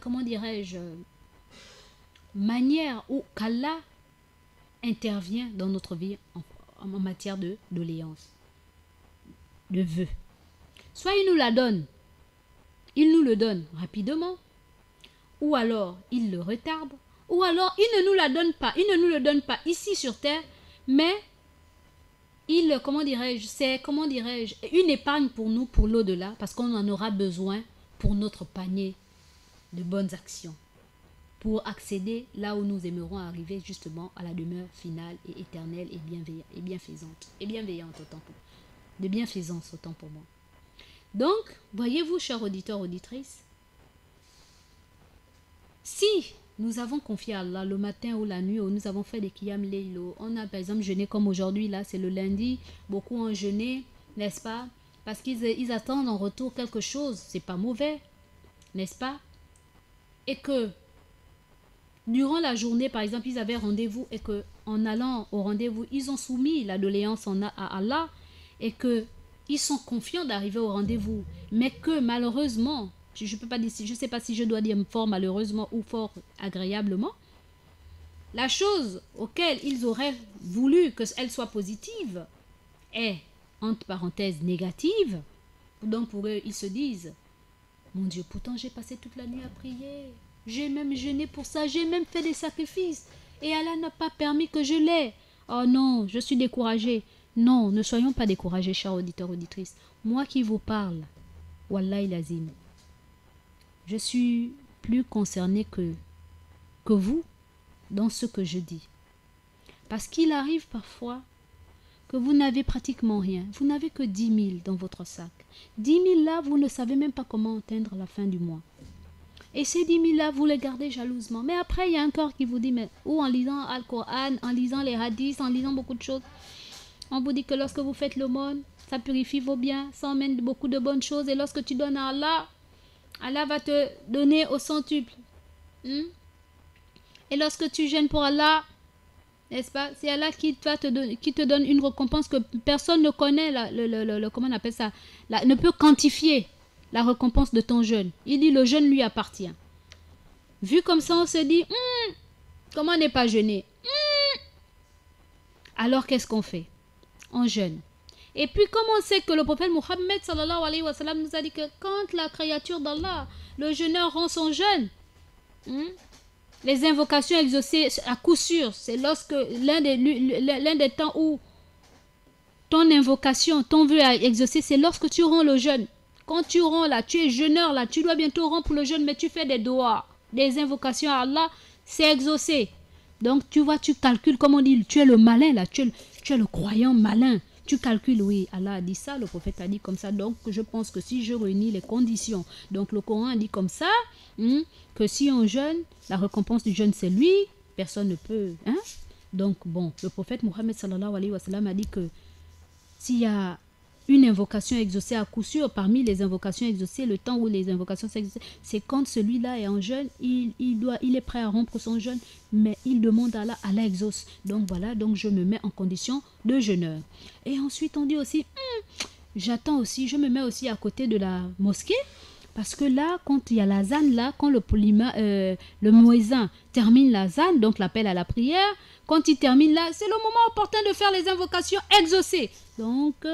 Speaker 2: comment dirais-je, manières où qu'Allah intervient dans notre vie en matière de doléances, de vœux. Soit il nous le donne rapidement, ou alors il le retarde, ou alors il ne nous le donne pas ici sur terre, mais c'est une épargne pour nous pour l'au-delà, parce qu'on en aura besoin pour notre panier de bonnes actions, pour accéder là où nous aimerons arriver, justement à la demeure finale et éternelle et bienveillante autant pour moi. Donc, voyez-vous, chers auditeurs, auditrices, si nous avons confié à Allah le matin ou la nuit, où nous avons fait des qiyam layl, on a par exemple jeûné comme aujourd'hui, là c'est le lundi, beaucoup ont jeûné, n'est-ce pas? Parce qu'ils attendent en retour quelque chose, c'est pas mauvais, n'est-ce pas? Et que durant la journée, par exemple, ils avaient rendez-vous et que en allant au rendez-vous, ils ont soumis la doléance à Allah, et que ils sont confiants d'arriver au rendez-vous, mais que malheureusement, je peux pas dire, je sais pas si je dois dire fort malheureusement ou fort agréablement, la chose auquel ils auraient voulu qu'elle soit positive est, entre parenthèses, négative. Donc pour eux, ils se disent, mon Dieu, pourtant j'ai passé toute la nuit à prier, j'ai même jeûné pour ça, j'ai même fait des sacrifices, et Allah n'a pas permis que je l'ai. Oh non, je suis découragée. Non, ne soyons pas découragés, chers auditeurs, auditrices. Moi qui vous parle, Wallahi Lazim, je suis plus concernée que vous dans ce que je dis. Parce qu'il arrive parfois que vous n'avez pratiquement rien. Vous n'avez que 10 000 dans votre sac. 10 000 là, vous ne savez même pas comment atteindre la fin du mois. Et ces 10 000 là, vous les gardez jalousement. Mais après, il y a un corps qui vous dit, mais ou en lisant Al-Coran, en lisant les hadiths, en lisant beaucoup de choses, on vous dit que lorsque vous faites l'aumône, ça purifie vos biens, ça emmène beaucoup de bonnes choses. Et lorsque tu donnes à Allah, Allah va te donner au centuple. Et lorsque tu jeûnes pour Allah, n'est-ce pas, c'est Allah qui te donne une récompense que personne ne connaît, comment on appelle ça, ne peut quantifier la récompense de ton jeûne. Il dit le jeûne lui appartient. Vu comme ça, on se dit, comment n'est pas jeûner? Alors qu'est-ce qu'on fait? On jeûne. Et puis comme on sait que le prophète Mohammed sallallahu alayhi wa sallam nous a dit que quand la créature d'Allah, le jeûneur rend son jeûne, les invocations exaucées à coup sûr, c'est lorsque l'un des temps où ton invocation, ton vœu à exaucer, c'est lorsque tu rends le jeûne. Quand tu rends là, tu es jeûneur là, tu dois bientôt rompre le jeûne, mais tu fais des doigts, des invocations à Allah, c'est exaucé. Donc tu vois, tu calcules, comme on dit, tu es le malin là, tu es le croyant malin. Tu calcules, oui, Allah a dit ça, le prophète a dit comme ça, donc je pense que si je réunis les conditions, donc le Coran a dit comme ça, que si on jeûne, la récompense du jeûne c'est lui, personne ne peut, Donc bon, le prophète Mohammed sallallahu alayhi wa sallam a dit que s'il y a une invocation exaucée à coup sûr, parmi les invocations exaucées, le temps où les invocations s'exaucent, c'est quand celui-là est en jeûne, il est prêt à rompre son jeûne, mais il demande à Allah, Allah exauce. Donc voilà, donc je me mets en condition de jeûneur. Et ensuite on dit aussi, j'attends aussi, je me mets aussi à côté de la mosquée, parce que là, quand il y a la zane, là, quand le muezzin termine la zane, donc l'appel à la prière, quand il termine là, c'est le moment opportun de faire les invocations exaucées. Donc,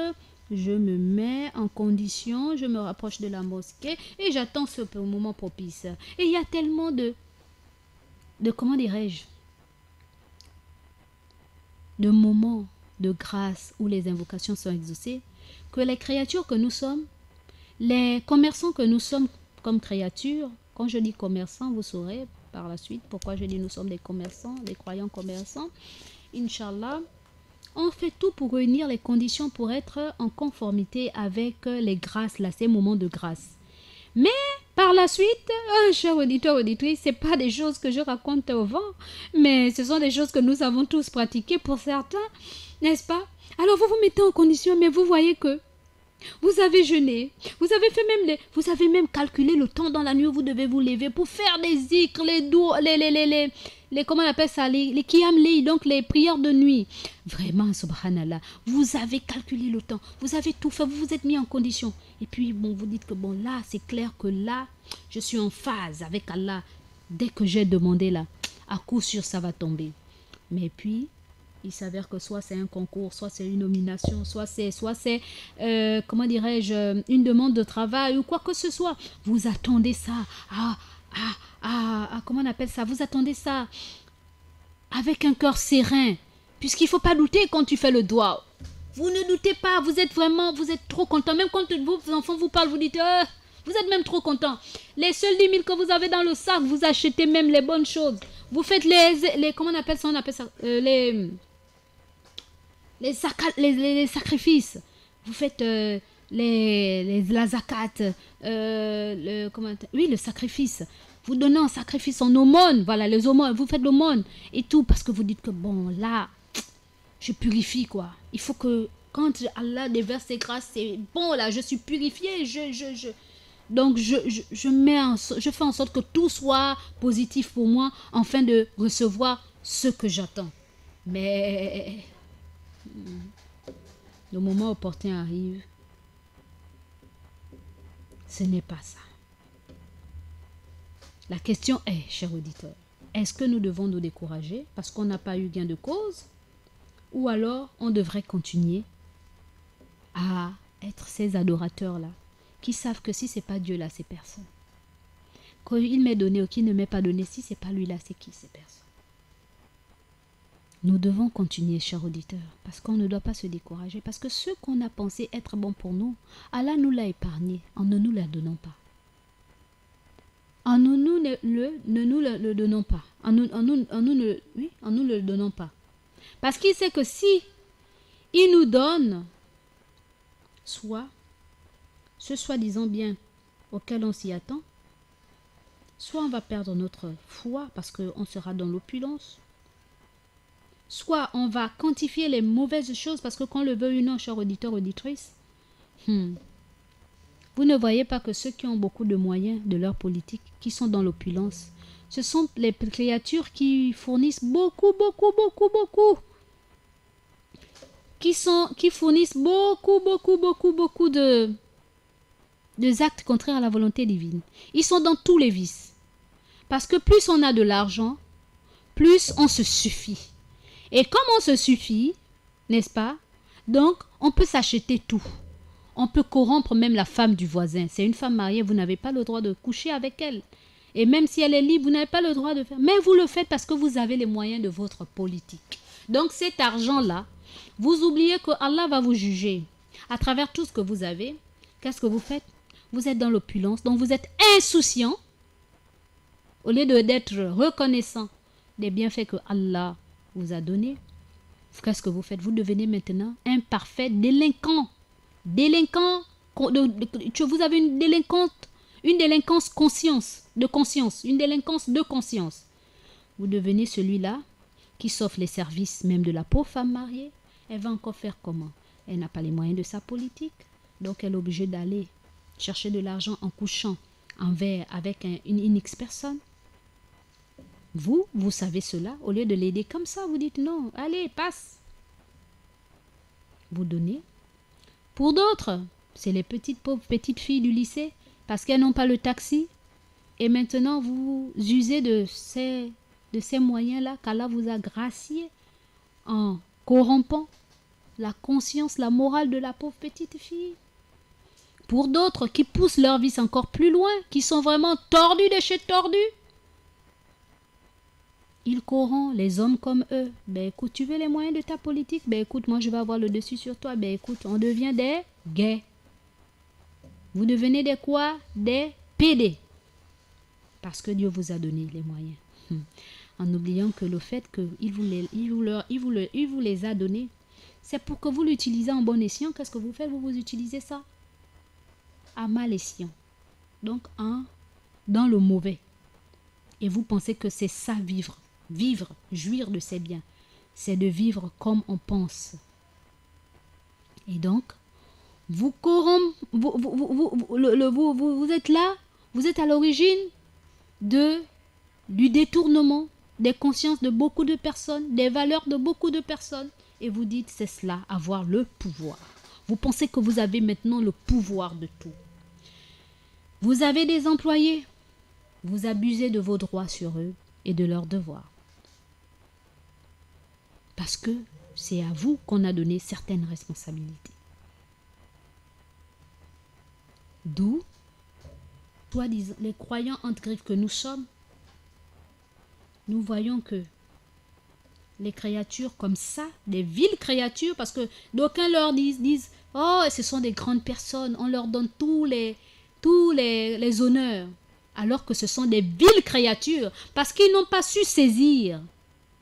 Speaker 2: je me mets en condition, je me rapproche de la mosquée et j'attends ce moment propice. Et il y a tellement de comment dirais-je, de moments de grâce où les invocations sont exaucées, que les créatures que nous sommes, les commerçants que nous sommes comme créatures, quand je dis commerçants, vous saurez par la suite pourquoi je dis nous sommes des commerçants, des croyants commerçants, Inch'Allah, on fait tout pour réunir les conditions pour être en conformité avec les grâces, là, ces moments de grâce. Mais par la suite, chers auditeurs, auditrices, ce n'est pas des choses que je raconte au vent, mais ce sont des choses que nous avons tous pratiquées pour certains, n'est-ce pas? Alors vous vous mettez en condition, mais vous voyez que vous avez jeûné, vous avez même calculé le temps dans la nuit où vous devez vous lever pour faire des zikrs, comment on appelle ça, les qiyam layl, donc les prières de nuit. Vraiment, subhanallah, vous avez calculé le temps, vous avez tout fait, vous vous êtes mis en condition. Et puis, bon, vous dites que bon, là, c'est clair que là, je suis en phase avec Allah. Dès que j'ai demandé là, à coup sûr, ça va tomber. Mais puis, il s'avère que soit c'est un concours, soit c'est une nomination, soit c'est comment dirais-je, une demande de travail ou quoi que ce soit. Vous attendez ça, comment on appelle ça, vous attendez ça avec un cœur serein, puisqu'il ne faut pas douter quand tu fais le doigt. Vous ne doutez pas, vous êtes trop content. Même quand vos enfants vous parlent, vous dites, vous êtes même trop content. Les seuls 10 000 que vous avez dans le sac, vous achetez même les bonnes choses. Vous faites comment on appelle ça, les sacrifices. Vous faites la zakat, le sacrifice. Vous donnez un sacrifice en aumône, voilà, les aumônes, vous faites l'aumône et tout, parce que vous dites que bon, là, je purifie, quoi. Il faut que, quand Allah déverse ses grâces, c'est bon, là, je suis purifié, donc je fais en sorte que tout soit positif pour moi, afin de recevoir ce que j'attends. Mais le moment opportun arrive Ce n'est pas ça. La question est, cher auditeur, est-ce que nous devons nous décourager parce qu'on n'a pas eu gain de cause? Ou alors on devrait continuer à être ces adorateurs-là qui savent que si c'est pas Dieu là, c'est personne. Qu'il m'ait donné ou qu'il ne m'ait pas donné, si c'est pas lui là, c'est qui? C'est personne. Nous devons continuer, chers auditeurs, parce qu'on ne doit pas se décourager, parce que ce qu'on a pensé être bon pour nous, Allah nous l'a épargné en ne nous la donnant pas. En nous ne nous le donnons pas. En nous le donnons pas. Parce qu'il sait que si il nous donne soit ce soi-disant bien auquel on s'y attend, soit on va perdre notre foi parce qu'on sera dans l'opulence, soit on va quantifier les mauvaises choses parce que qu'on le veut ou non, cher auditeur, auditrice, vous ne voyez pas que ceux qui ont beaucoup de moyens de leur politique, qui sont dans l'opulence, ce sont les créatures qui fournissent beaucoup, qui fournissent beaucoup de actes contraires à la volonté divine. Ils sont dans tous les vices. Parce que plus on a de l'argent, plus on se suffit. Et comme on se suffit, n'est-ce pas? Donc, on peut s'acheter tout. On peut corrompre même la femme du voisin. C'est une femme mariée, vous n'avez pas le droit de coucher avec elle. Et même si elle est libre, vous n'avez pas le droit de faire. Mais vous le faites parce que vous avez les moyens de votre politique. Donc cet argent-là, vous oubliez que Allah va vous juger. À travers tout ce que vous avez, qu'est-ce que vous faites? Vous êtes dans l'opulence, donc vous êtes insouciant. Au lieu d'être reconnaissant des bienfaits que Allah vous a donnés, qu'est-ce que vous faites? Vous devenez maintenant un parfait délinquant. Vous avez une délinquance une délinquance de conscience. Vous devenez celui-là qui s'offre les services même de la pauvre femme mariée. Elle va encore faire comment? Elle n'a pas les moyens de sa politique, donc elle est obligée d'aller chercher de l'argent en couchant avec une X personne. Vous savez cela, au lieu de l'aider comme ça, vous dites non, allez, passe. Vous donnez. Pour d'autres, c'est les pauvres petites filles du lycée, parce qu'elles n'ont pas le taxi. Et maintenant, vous usez de ces moyens-là qu'Allah vous a graciés en corrompant la conscience, la morale de la pauvre petite fille. Pour d'autres qui poussent leur vice encore plus loin, qui sont vraiment tordus de chez tordus, ils corrompent les hommes comme eux. Ben écoute, tu veux les moyens de ta politique? Ben écoute, moi je vais avoir le dessus sur toi. Ben écoute, on devient des gays. Vous devenez des quoi? Des PD. Parce que Dieu vous a donné les moyens. En oubliant que le fait qu'il vous les a donnés, c'est pour que vous l'utilisez en bon escient. Qu'est-ce que vous faites? Vous utilisez ça à mal escient. Donc dans le mauvais. Et vous pensez que c'est ça vivre. Jouir de ses biens. C'est de vivre comme on pense. Et donc, vous êtes là, vous êtes à l'origine du détournement des consciences de beaucoup de personnes, des valeurs de beaucoup de personnes. Et vous dites, c'est cela, avoir le pouvoir. Vous pensez que vous avez maintenant le pouvoir de tout. Vous avez des employés. Vous abusez de vos droits sur eux et de leurs devoirs. Parce que c'est à vous qu'on a donné certaines responsabilités. D'où, les croyants entre griffes que nous sommes, nous voyons que les créatures comme ça, des viles créatures, parce que d'aucuns leur disent oh, ce sont des grandes personnes, on leur donne tous les honneurs, alors que ce sont des viles créatures, parce qu'ils n'ont pas su saisir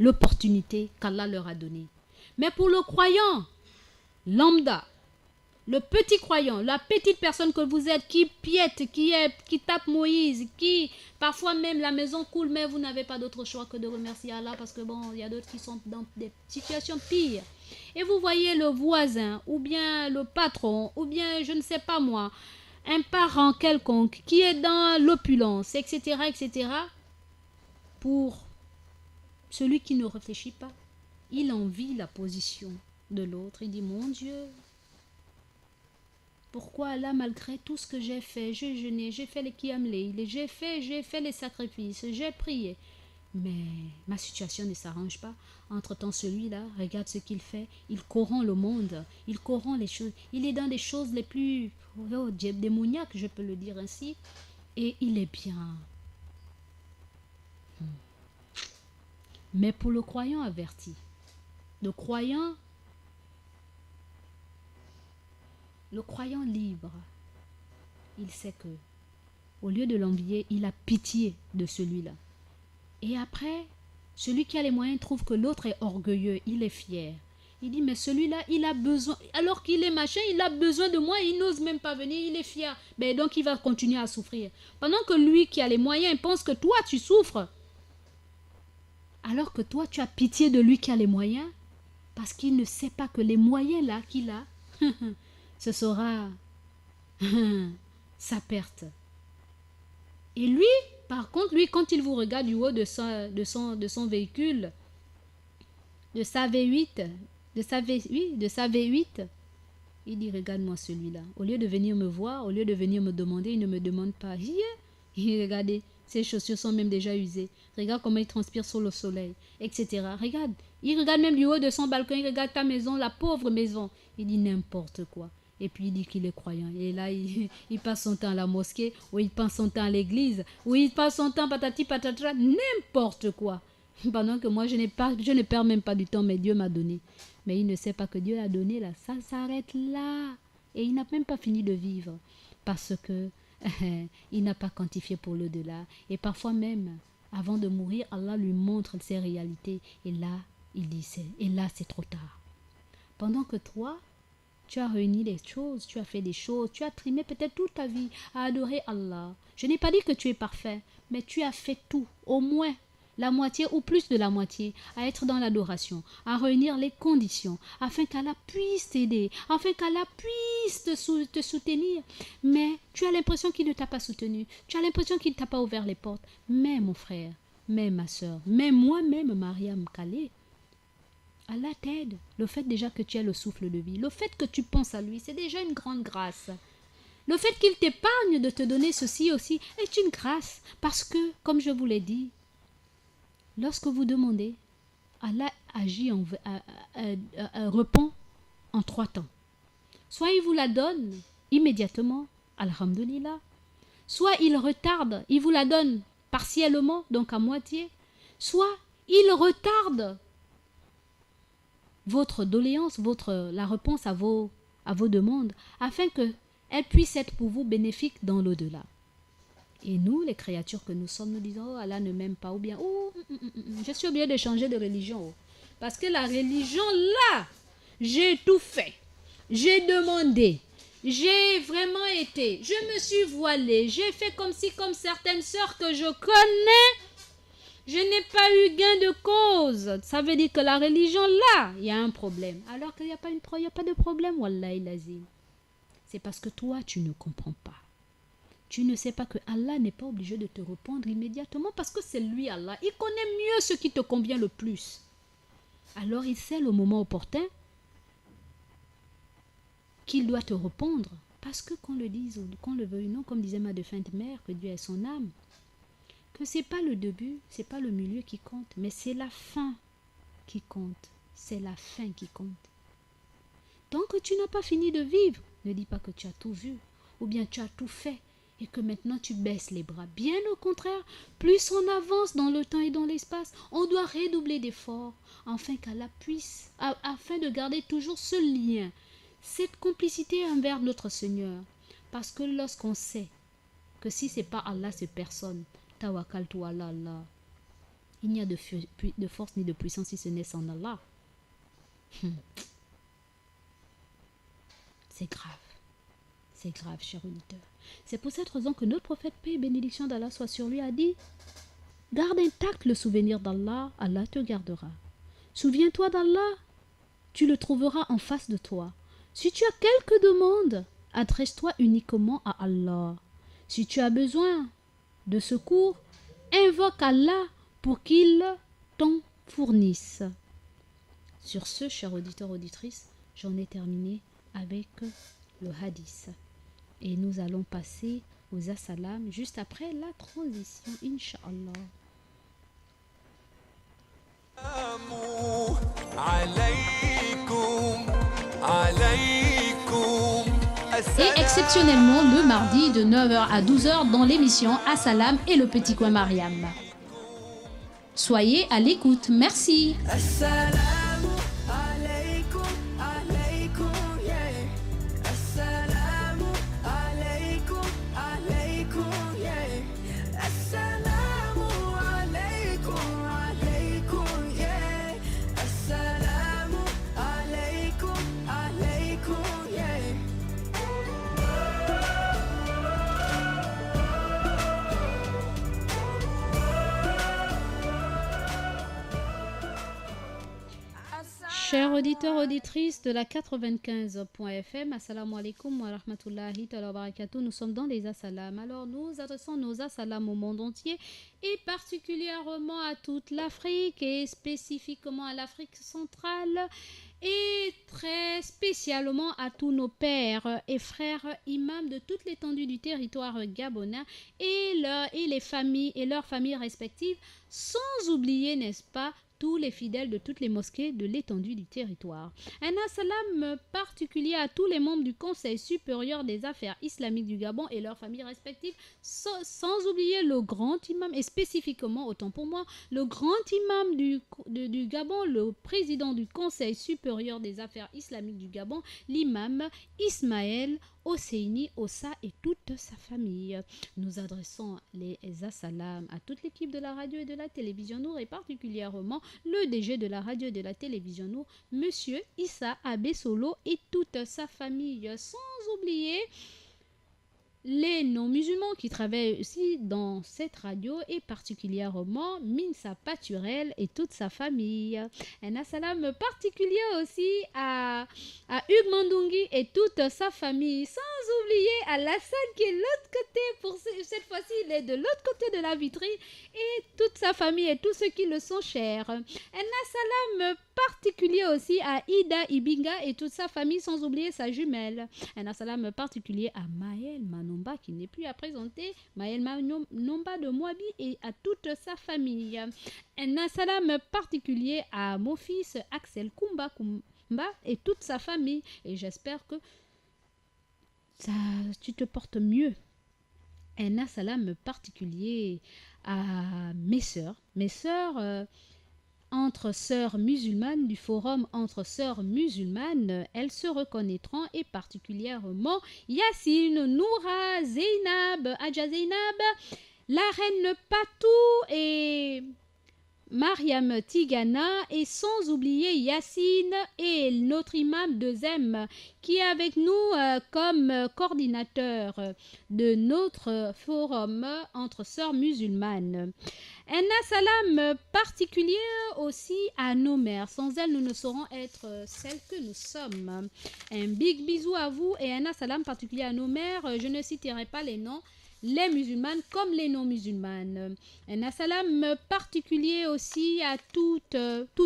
Speaker 2: l'opportunité qu'Allah leur a donnée. Mais pour le croyant lambda, le petit croyant, la petite personne que vous êtes, qui piète, qui tape Moïse, qui parfois même la maison coule, mais vous n'avez pas d'autre choix que de remercier Allah, parce que bon, il y a d'autres qui sont dans des situations pires. Et vous voyez le voisin, ou bien le patron, ou bien je ne sais pas moi, un parent quelconque qui est dans l'opulence, etc., etc. Pour celui qui ne réfléchit pas, il envie la position de l'autre. Il dit, mon Dieu, Pourquoi là, malgré tout ce que j'ai fait, j'ai jeûné, j'ai fait les qiyam layl, j'ai fait les sacrifices, j'ai prié. Mais ma situation ne s'arrange pas. Entre-temps, celui-là, regarde ce qu'il fait. Il corrompt le monde. Il corrompt les choses. Il est dans des choses les plus démoniaques, je peux le dire ainsi. Et il est bien. Mais pour le croyant averti, le croyant libre, il sait que, au lieu de l'envier, il a pitié de celui-là. Et après, celui qui a les moyens trouve que l'autre est orgueilleux, il est fier. Il dit, mais celui-là, il a besoin, alors qu'il est machin, il a besoin de moi, il n'ose même pas venir, il est fier. Mais donc, il va continuer à souffrir. Pendant que lui qui a les moyens pense que toi, tu souffres. Alors que toi, tu as pitié de lui qui a les moyens, parce qu'il ne sait pas que les moyens là qu'il a, ce sera sa perte. Et lui, par contre, lui, quand il vous regarde du haut de son véhicule, de sa V8, de sa V8, il dit, regarde-moi celui-là. Au lieu de venir me voir, au lieu de venir me demander, il ne me demande pas. Regardez, ses chaussures sont même déjà usées. Regarde comment il transpire sur le soleil, etc. Regarde, il regarde même du haut de son balcon, il regarde ta maison, la pauvre maison. Il dit n'importe quoi. Et puis il dit qu'il est croyant. Et là, il passe son temps à la mosquée, ou il passe son temps à l'église, ou il passe son temps patati patatra, n'importe quoi. Pendant que moi, je ne perds même pas du temps, mais Dieu m'a donné. Mais il ne sait pas que Dieu l'a donné là. Ça s'arrête là. Et il n'a même pas fini de vivre. Parce que il n'a pas quantifié pour l'au-delà. Et parfois même, avant de mourir, Allah lui montre ses réalités. Et là, il dit, c'est trop tard. Pendant que toi, tu as réuni les choses, tu as fait des choses, tu as trimé peut-être toute ta vie à adorer Allah. Je n'ai pas dit que tu es parfait, mais tu as fait tout, au moins la moitié ou plus de la moitié, à être dans l'adoration, à réunir les conditions, afin qu'Allah puisse t'aider, afin qu'Allah puisse te soutenir. Mais tu as l'impression qu'il ne t'a pas soutenu, tu as l'impression qu'il ne t'a pas ouvert les portes. Mais mon frère, mais ma soeur, mais moi-même, Mariam Kalé, Allah t'aide. Le fait déjà que tu aies le souffle de vie, le fait que tu penses à lui, c'est déjà une grande grâce. Le fait qu'il t'épargne de te donner ceci aussi est une grâce. Parce que, comme je vous l'ai dit, lorsque vous demandez, Allah agit, répond en 3 temps. Soit il vous la donne immédiatement, alhamdulillah. Soit il retarde, il vous la donne partiellement, donc à moitié. Soit il retarde votre doléance, la réponse à vos demandes, afin qu'elle puisse être pour vous bénéfique dans l'au-delà. Et nous, les créatures que nous sommes, nous disons, oh, Allah ne m'aime pas, ou bien, oh, je suis obligé de changer de religion. Oh. Parce que la religion, là, j'ai tout fait. J'ai demandé. J'ai vraiment été. Je me suis voilée. J'ai fait comme si, comme certaines sœurs que je connais, je n'ai pas eu gain de cause. Ça veut dire que la religion, là, il y a un problème. Alors qu'il n'y a pas de problème, wallahi lazim. C'est parce que toi, tu ne comprends pas. Tu ne sais pas que Allah n'est pas obligé de te répondre immédiatement parce que c'est lui, Allah. Il connaît mieux ce qui te convient le plus. Alors il sait le moment opportun qu'il doit te répondre. Parce que qu'on le dise ou qu'on le veuille ou non, comme disait ma défunte mère, que Dieu est son âme, que c'est pas le début, c'est pas le milieu qui compte, mais c'est la fin qui compte. C'est la fin qui compte. Tant que tu n'as pas fini de vivre, ne dis pas que tu as tout vu ou bien tu as tout fait et que maintenant tu baisses les bras. Bien au contraire, plus on avance dans le temps et dans l'espace, on doit redoubler d'efforts afin qu'Allah puisse, afin de garder toujours ce lien, cette complicité envers notre Seigneur. Parce que lorsqu'on sait que si c'est pas Allah, c'est personne, tawakkaltu ala Allah, il n'y a de force ni de puissance si ce n'est en Allah. C'est grave. C'est grave, cher auditeur. C'est pour cette raison que notre prophète, paix et bénédiction d'Allah soit sur lui, a dit: garde intact le souvenir d'Allah, Allah te gardera. Souviens-toi d'Allah, tu le trouveras en face de toi. Si tu as quelques demandes, adresse-toi uniquement à Allah. Si tu as besoin de secours, invoque Allah pour qu'il t'en fournisse. Sur ce, cher auditeur, auditrice, j'en ai terminé avec le hadith. Et nous allons passer aux assalam juste après la transition, Inch'Allah. Et exceptionnellement le mardi de 9h à 12h dans l'émission Assalam et le petit coin Mariam. Soyez à l'écoute, merci.
Speaker 1: Assalamu alaikum, alaikum, yeah. Assalamu alaikum, alaikum, yeah. Assalamu alaikum, alaikum, yeah. Assalamu alaikum, alaikum, yeah.
Speaker 2: Chers auditeurs, auditrices de la 95.fm, assalamu alaikum wa rahmatullahi wa barakatuh. Nous sommes dans les assalam. Alors, nous adressons nos assalam au monde entier et particulièrement à toute l'Afrique et spécifiquement à l'Afrique centrale et très spécialement à tous nos pères et frères imams de toute l'étendue du territoire gabonais et les familles et leurs familles respectives, sans oublier, n'est-ce pas, tous les fidèles de toutes les mosquées de l'étendue du territoire. Un assalam particulier à tous les membres du Conseil supérieur des affaires islamiques du Gabon et leurs familles respectives, sans oublier le grand imam, et spécifiquement, autant pour moi, le grand imam du Gabon, le président du Conseil supérieur des affaires islamiques du Gabon, l'imam Ismaël Hosseini Ossa et toute sa famille. Nous adressons les assalam à toute l'équipe de la radio et de la télévision Nour et particulièrement le DG de la radio et de la télévision Nour, Monsieur Issa Abessolo et toute sa famille, sans oublier les non-musulmans qui travaillent aussi dans cette radio et particulièrement Minsa Paturel et toute sa famille. Un assalam particulier aussi à Hugues Mandungi et toute sa famille, sans oublier Alassane qui est de l'autre côté, pour cette fois-ci il est de l'autre côté de la vitrine, et toute sa famille et tous ceux qui le sont chers. Un assalam particulier aussi à Ida Ibinga et toute sa famille, sans oublier sa jumelle. Un assalam particulier à Maël Manomba qui n'est plus à présenter, Maël Manomba de Moabi et à toute sa famille. Un assalam particulier à mon fils Axel Kumba et toute sa famille, et j'espère que tu te portes mieux. Un assalam particulier à mes sœurs entre sœurs musulmanes du forum entre sœurs musulmanes, elles se reconnaîtront, et particulièrement Yassine, Noura, Zeynab, Adja Zeynab, la reine Patou et Mariam Tigana, et sans oublier Yassine et notre imam de Zem qui est avec nous comme coordinateur de notre forum entre sœurs musulmanes. Un assalam particulier aussi à nos mères. Sans elles, nous ne saurons être celles que nous sommes. Un big bisou à vous et un assalam particulier à nos mères. Je ne citerai pas les noms, les musulmanes comme les non-musulmanes. Un assalam particulier aussi à tous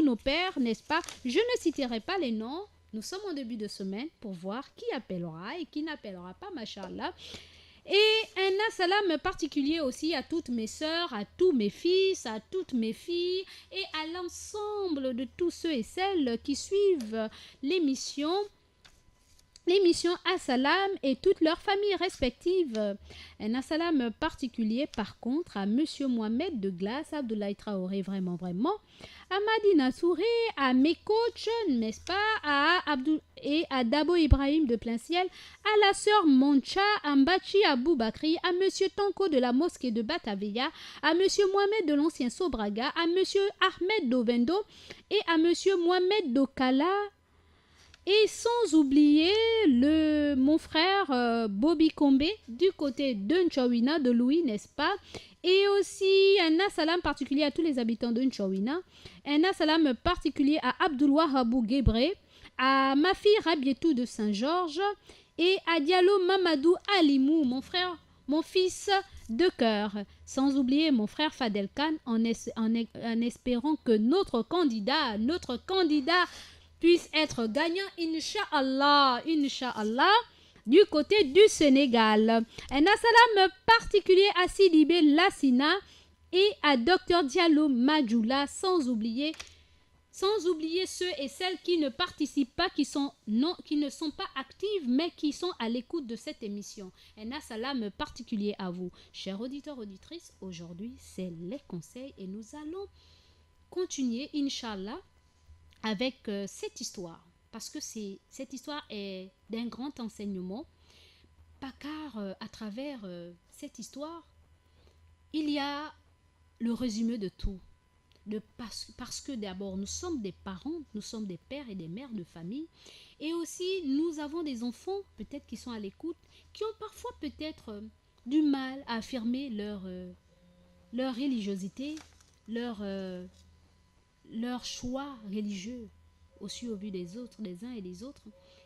Speaker 2: nos pères, n'est-ce pas? Je ne citerai pas les noms. Nous sommes en début de semaine pour voir qui appellera et qui n'appellera pas, machallah. Et un assalam particulier aussi à toutes mes sœurs, à tous mes fils, à toutes mes filles et à l'ensemble de tous ceux et celles qui suivent l'émission Assalam et toutes leurs familles respectives. Un assalam particulier par contre à Monsieur Mohamed de Glace, Abdoulaye Traoré, vraiment, à Madina Touré, à mes coachs, n'est-ce pas, à Dabo Ibrahim de Plein Ciel, à la sœur Moncha, à Mbachi Aboubakri, à Monsieur Tanko de la mosquée de Bataveya, à Monsieur Mohamed de l'ancien Sobraga, à Monsieur Ahmed Dovendo et à Monsieur Mohamed Dokala. Et sans oublier mon frère Bobby Kombe du côté de Nchawina, de Louis, n'est-ce pas? Et aussi un assalam particulier à tous les habitants de Nchawina. Un assalam particulier à Abdoulwahabou Gebre, à ma fille Rabietou de Saint-Georges et à Diallo Mamadou Alimou, mon fils de cœur. Sans oublier mon frère Fadel Khan en espérant que notre candidat puisse être gagnant, Inch'Allah. du côté du Sénégal. Un salam particulier à Sidibé Lassina et à Dr Diallo Madjoula, sans oublier ceux et celles qui ne participent pas, qui ne sont pas actives, mais qui sont à l'écoute de cette émission. Un salam particulier à vous. Chers auditeurs, auditrices, aujourd'hui, c'est les conseils et nous allons continuer, Inch'Allah, avec cette histoire. Parce que cette histoire est d'un grand enseignement, car à travers cette histoire, il y a le résumé de tout. Parce que d'abord, nous sommes des parents, nous sommes des pères et des mères de famille. Et aussi, nous avons des enfants, peut-être qui sont à l'écoute, qui ont parfois peut-être du mal à affirmer leur religiosité, leur choix religieux, aussi au vu des autres, des uns et des autres.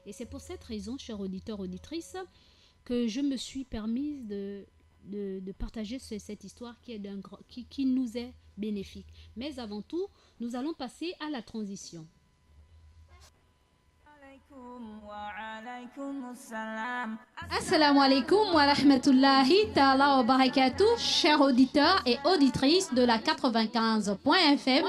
Speaker 2: Et c'est pour cette raison, chers auditeurs, auditrices, que je me suis permise de partager cette histoire qui nous est bénéfique. Mais avant tout, nous allons passer à la transition. Assalamu alaikum wa rahmatullahi ta'ala wa barakatuh, chers auditeurs et auditrices de la 95.fm.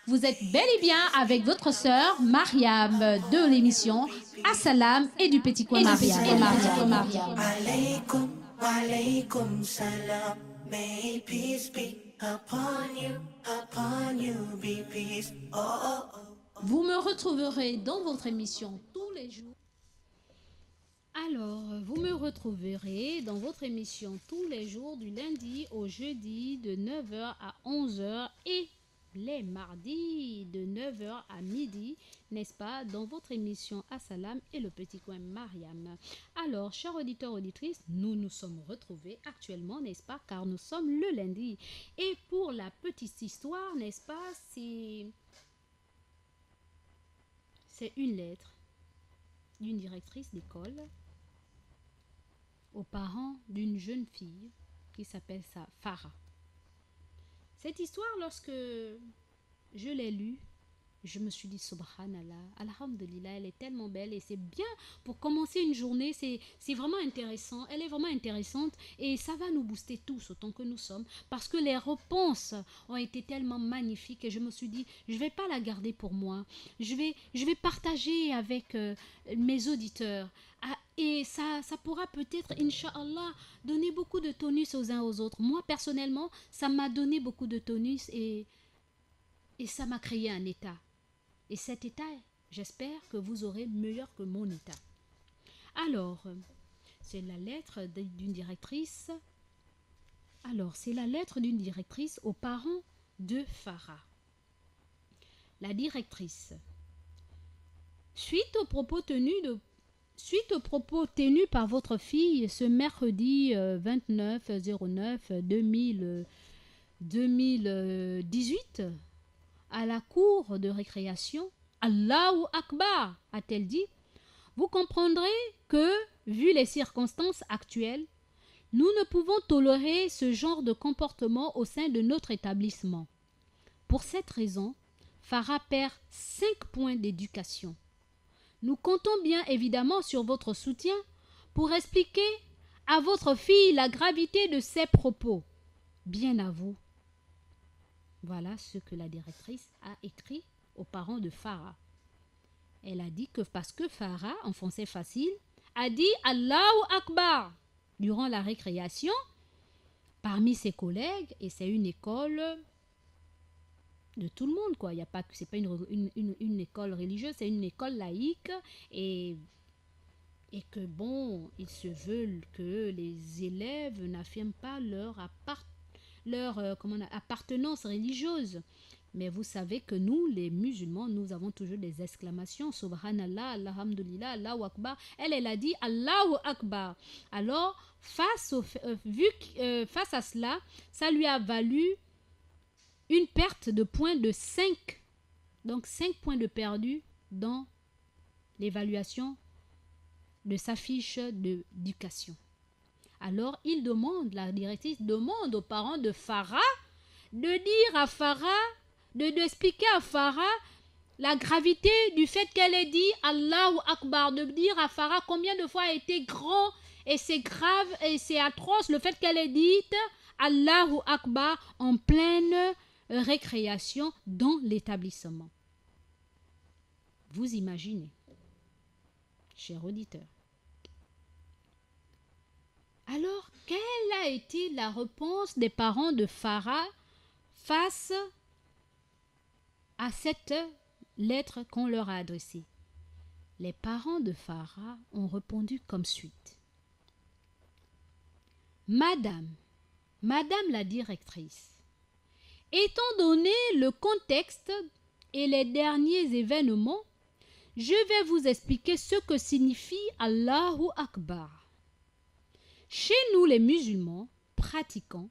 Speaker 2: Vous êtes bel et bien avec votre sœur Mariam de l'émission Assalam et du petit coin Mariam.
Speaker 3: Alaykum, alaykum salam. May peace be upon you be peace. Oh, oh, oh.
Speaker 2: Vous me retrouverez dans votre émission tous les jours. Alors, vous me retrouverez dans votre émission tous les jours du lundi au jeudi de 9h à 11h et les mardis de 9h à midi, n'est-ce pas, dans votre émission Assalam et le petit coin Mariam. Alors, chers auditeurs, auditrices, nous nous sommes retrouvés actuellement, n'est-ce pas, car nous sommes le lundi. Et pour la petite histoire, n'est-ce pas, c'est une lettre d'une directrice d'école aux parents d'une jeune fille qui s'appelle Farah. Cette histoire, lorsque je l'ai lue, je me suis dit, subhanallah, alhamdulillah, elle est tellement belle et c'est bien pour commencer une journée, c'est vraiment intéressant, elle est vraiment intéressante et ça va nous booster tous autant que nous sommes parce que les réponses ont été tellement magnifiques et je me suis dit, je ne vais pas la garder pour moi, je vais partager avec mes auditeurs. Et ça pourra peut-être, Inch'Allah, donner beaucoup de tonus aux uns aux autres. Moi, personnellement, ça m'a donné beaucoup de tonus et ça m'a créé un état. Et cet état, j'espère que vous aurez meilleur que mon état. Alors, c'est la lettre d'une directrice. Alors, c'est la lettre d'une directrice aux parents de Farah. La directrice. Suite aux propos tenus par votre fille ce mercredi 29/09/2018 à la cour de récréation, Allahu Akbar, a-t-elle dit, vous comprendrez que, vu les circonstances actuelles, nous ne pouvons tolérer ce genre de comportement au sein de notre établissement. Pour cette raison, Farah perd 5 points d'éducation. Nous comptons bien évidemment sur votre soutien pour expliquer à votre fille la gravité de ses propos. Bien à vous. Voilà ce que la directrice a écrit aux parents de Farah. Elle a dit que parce que Farah, en français facile, a dit Allahu Akbar durant la récréation parmi ses collègues, et c'est une école de tout le monde, quoi. Il y a pas, c'est pas une école religieuse, c'est une école laïque et que bon, ils se veulent que les élèves n'affirment pas leur appartenance religieuse. Mais vous savez que nous, les musulmans, nous avons toujours des exclamations. Subhanallah, alhamdulillah, Allahu Akbar. Elle a dit Allahu Akbar. Alors, face à cela, ça lui a valu une perte de points de 5. Donc 5 points de perdu dans l'évaluation de sa fiche d'éducation. Alors la directrice demande aux parents de Farah de dire à Farah, d'expliquer à Farah la gravité du fait qu'elle ait dit Allahu Akbar, de dire à Farah combien de fois a été grand et c'est grave et c'est atroce le fait qu'elle ait dit Allahu Akbar en pleine récréation dans l'établissement. Vous imaginez, chers auditeurs. Alors, quelle a été la réponse des parents de Farah face à cette lettre qu'on leur a adressée? Les parents de Farah ont répondu comme suite. Madame la directrice, étant donné le contexte et les derniers événements, je vais vous expliquer ce que signifie Allahu Akbar. Chez nous, les musulmans pratiquants,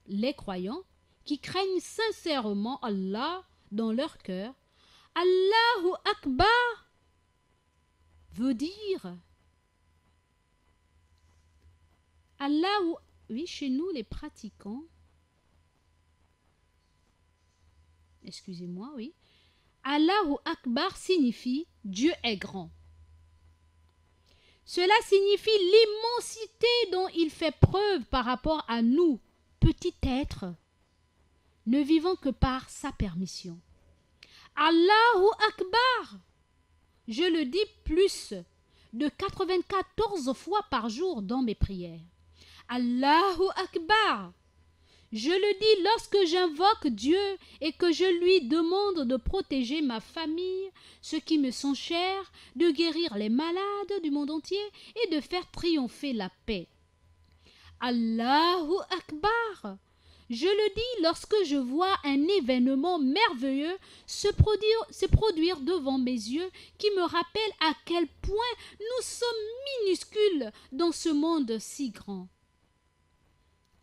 Speaker 2: les croyants qui craignent sincèrement Allah dans leur cœur, Allahu Akbar veut dire chez nous, les pratiquants, Allahu Akbar signifie Dieu est grand. Cela signifie l'immensité dont il fait preuve par rapport à nous, petits êtres, ne vivant que par sa permission. Allahu Akbar, je le dis plus de 94 fois par jour dans mes prières. Allahu Akbar, je le dis lorsque j'invoque Dieu et que je lui demande de protéger ma famille, ceux qui me sont chers, de guérir les malades du monde entier et de faire triompher la paix. Allahu Akbar, je le dis lorsque je vois un événement merveilleux se produire devant mes yeux qui me rappelle à quel point nous sommes minuscules dans ce monde si grand.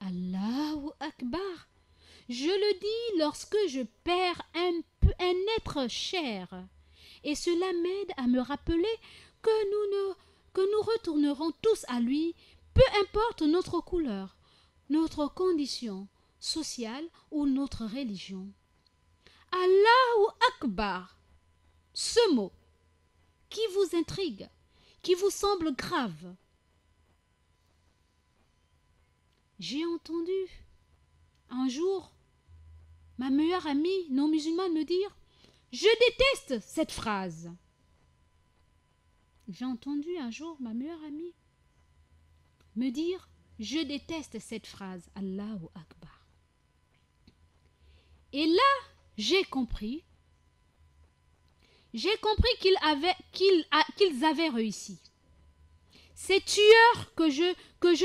Speaker 2: Allahu Akbar, je le dis lorsque je perds un être cher et cela m'aide à me rappeler que nous retournerons tous à lui, peu importe notre couleur, notre condition sociale ou notre religion. Allahu Akbar, ce mot qui vous intrigue, qui vous semble grave. J'ai entendu un jour ma meilleure amie non musulmane me dire « Je déteste cette phrase ». J'ai entendu un jour ma meilleure amie me dire « Je déteste cette phrase, Allahu Akbar ». Et là, j'ai compris qu'ils avaient réussi. Ces tueurs que je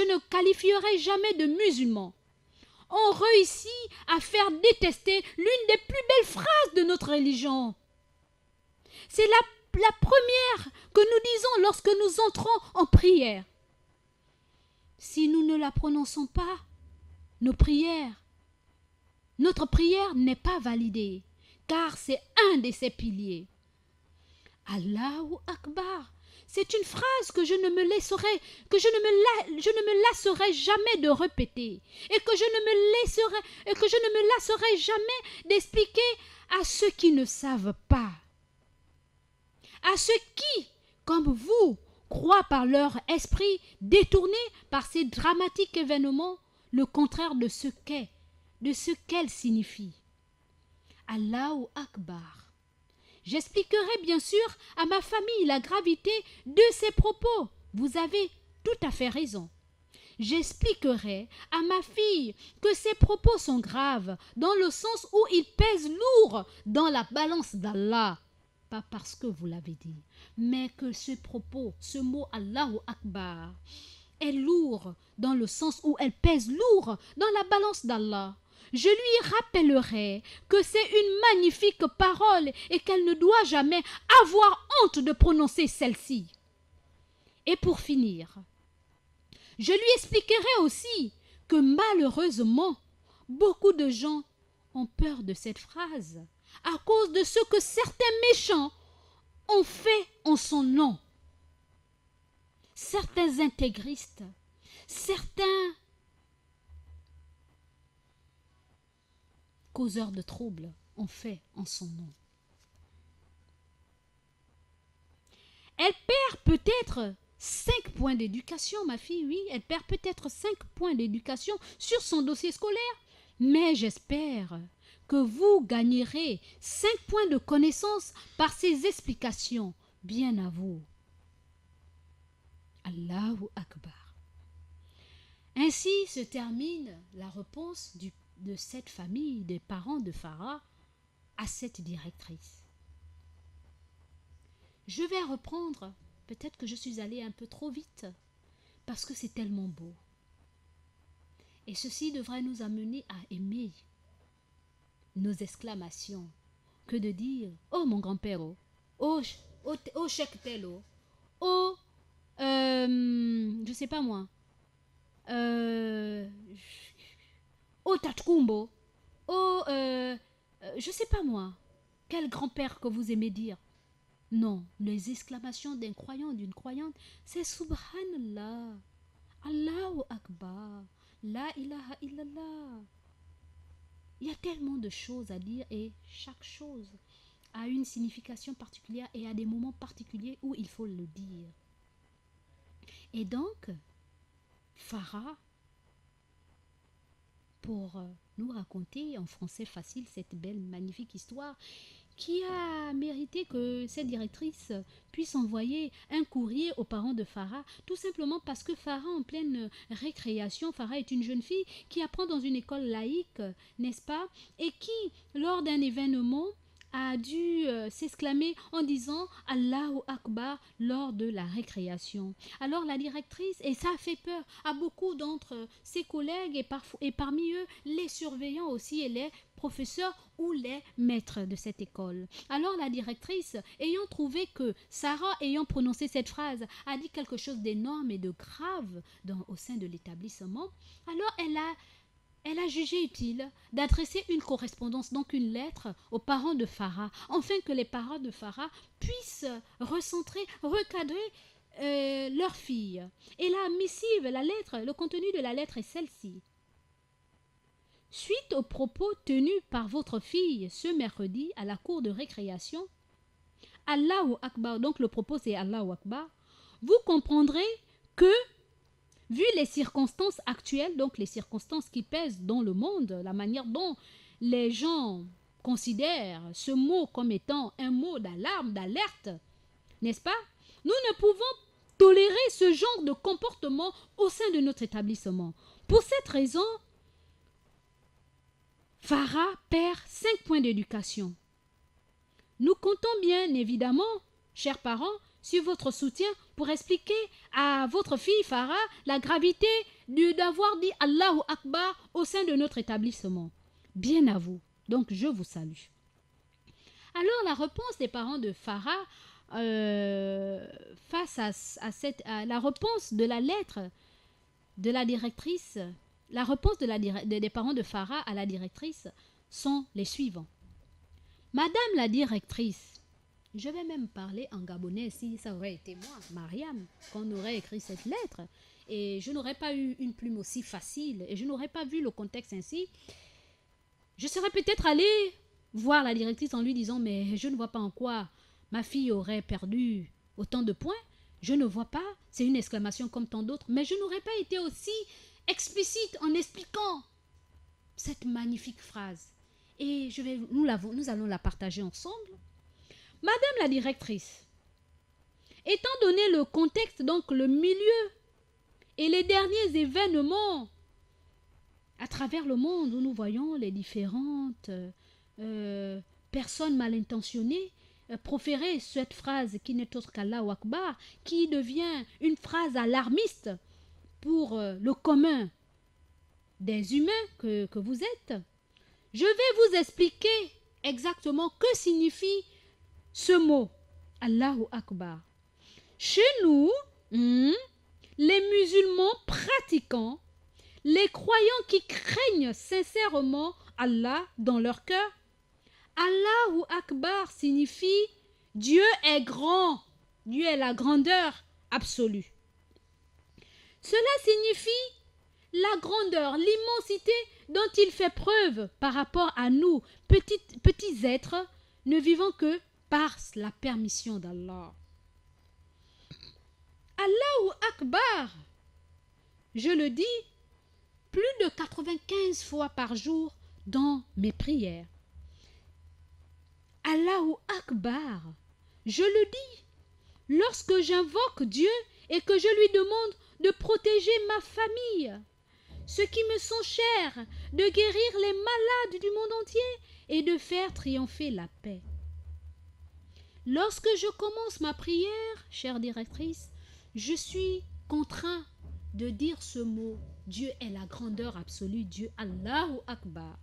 Speaker 2: ne qualifierai jamais de musulmans ont réussi à faire détester l'une des plus belles phrases de notre religion. C'est la première que nous disons lorsque nous entrons en prière. Si nous ne la prononçons pas, notre prière n'est pas validée, car c'est un de ses piliers. Allahu Akbar. C'est une phrase que je ne me lasserai jamais de répéter et que je ne me lasserai jamais d'expliquer à ceux qui ne savent pas, à ceux qui, comme vous, croient par leur esprit détourné par ces dramatiques événements le contraire de ce qu'elle signifie. Allahu Akbar. J'expliquerai bien sûr à ma famille la gravité de ces propos. Vous avez tout à fait raison. J'expliquerai à ma fille que ces propos sont graves dans le sens où ils pèsent lourd dans la balance d'Allah. Pas parce que vous l'avez dit, mais que ce propos, ce mot Allahu Akbar, est lourd dans le sens où elle pèse lourd dans la balance d'Allah. Je lui rappellerai que c'est une magnifique parole et qu'elle ne doit jamais avoir honte de prononcer celle-ci. Et pour finir, je lui expliquerai aussi que malheureusement, beaucoup de gens ont peur de cette phrase à cause de ce que certains méchants ont fait en son nom. Certains intégristes, certains causeurs de troubles ont fait en son nom. Elle perd peut-être 5 points d'éducation, ma fille, oui, elle perd peut-être 5 points d'éducation sur son dossier scolaire, mais j'espère que vous gagnerez 5 points de connaissance par ces explications. Bien à vous. Allahu Akbar. Ainsi se termine la réponse de cette famille, des parents de Farah, à cette directrice. Je vais reprendre, peut-être que je suis allée un peu trop vite, parce que c'est tellement beau. Et ceci devrait nous amener à aimer nos exclamations, que de dire « Oh mon grand-père, oh Cheikh tel, oh, je sais pas moi, oh Tatkumbo, oh, je sais pas moi, quel grand-père que vous aimez dire. » Non, les exclamations d'un croyant, d'une croyante, c'est Subhanallah, Allahu Akbar, La ilaha illallah. Il y a tellement de choses à dire et chaque chose a une signification particulière et à des moments particuliers où il faut le dire. Et donc, Farah, pour nous raconter en français facile cette belle, magnifique histoire, qui a mérité que cette directrice puisse envoyer un courrier aux parents de Farah, tout simplement parce que Farah, en pleine récréation, Farah est une jeune fille qui apprend dans une école laïque, n'est-ce pas, et qui, lors d'un événement, a dû s'exclamer en disant « Allahu Akbar » lors de la récréation. Alors la directrice, et ça a fait peur à beaucoup d'entre ses collègues et parmi eux les surveillants aussi et les professeurs ou les maîtres de cette école. Alors la directrice, ayant trouvé que Sarah, ayant prononcé cette phrase, a dit quelque chose d'énorme et de grave au sein de l'établissement, alors elle a jugé utile d'adresser une correspondance, donc une lettre, aux parents de Farah, afin que les parents de Farah puissent recentrer, recadrer leur fille. Et la missive, la lettre, le contenu de la lettre est celle-ci. Suite aux propos tenus par votre fille ce mercredi à la cour de récréation, Allahu Akbar, donc le propos c'est Allahu Akbar, vous comprendrez que vu les circonstances actuelles, donc les circonstances qui pèsent dans le monde, la manière dont les gens considèrent ce mot comme étant un mot d'alarme, d'alerte, n'est-ce pas? Nous ne pouvons tolérer ce genre de comportement au sein de notre établissement. Pour cette raison, Farah perd 5 points d'éducation. Nous comptons bien évidemment, chers parents, sur votre soutien pour expliquer à votre fille Farah la gravité d'avoir dit Allahu Akbar au sein de notre établissement. Bien à vous. Donc je vous salue. Alors la réponse des parents de Farah face à la réponse de la lettre de la directrice, la réponse des parents de Farah à la directrice sont les suivants. Madame la directrice, je vais même parler en gabonais si ça aurait été moi, Mariam, qu'on aurait écrit cette lettre. Et je n'aurais pas eu une plume aussi facile et je n'aurais pas vu le contexte ainsi. Je serais peut-être allée voir la directrice en lui disant « Mais je ne vois pas en quoi ma fille aurait perdu autant de points. Je ne vois pas. » C'est une exclamation comme tant d'autres. Mais je n'aurais pas été aussi explicite en expliquant cette magnifique phrase. Et nous allons la partager ensemble. Madame la directrice, étant donné le contexte, donc le milieu et les derniers événements à travers le monde où nous voyons les différentes personnes mal intentionnées proférer cette phrase qui n'est autre qu'Allahu Akbar, qui devient une phrase alarmiste pour le commun des humains que vous êtes, je vais vous expliquer exactement que signifie ce mot, Allahu Akbar. Chez nous, les musulmans pratiquants, les croyants qui craignent sincèrement Allah dans leur cœur, Allahu Akbar signifie Dieu est grand, Dieu est la grandeur absolue. Cela signifie la grandeur, l'immensité dont il fait preuve par rapport à nous, petits êtres, ne vivant que par la permission d'Allah. Allahu Akbar, je le dis plus de 95 fois par jour dans mes prières. Allahu Akbar, je le dis lorsque j'invoque Dieu et que je lui demande de protéger ma famille, ceux qui me sont chers, de guérir les malades du monde entier et de faire triompher la paix. Lorsque je commence ma prière, chère directrice, je suis contraint de dire ce mot. Dieu est la grandeur absolue, Dieu Allahu Akbar.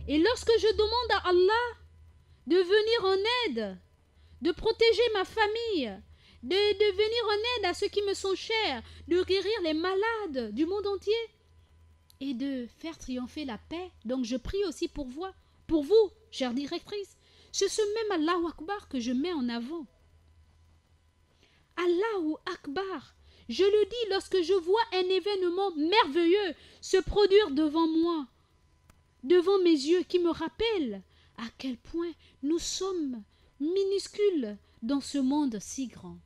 Speaker 2: Et lorsque je demande à Allah de venir en aide, de protéger ma famille, de venir en aide à ceux qui me sont chers, de guérir les malades du monde entier et de faire triompher la paix. Donc je prie aussi pour vous, chère directrice. C'est ce même Allahu Akbar que je mets en avant. Allahu Akbar, je le dis lorsque je vois un événement merveilleux se produire devant moi, devant mes yeux, qui me rappelle à quel point nous sommes minuscules dans ce monde si grand.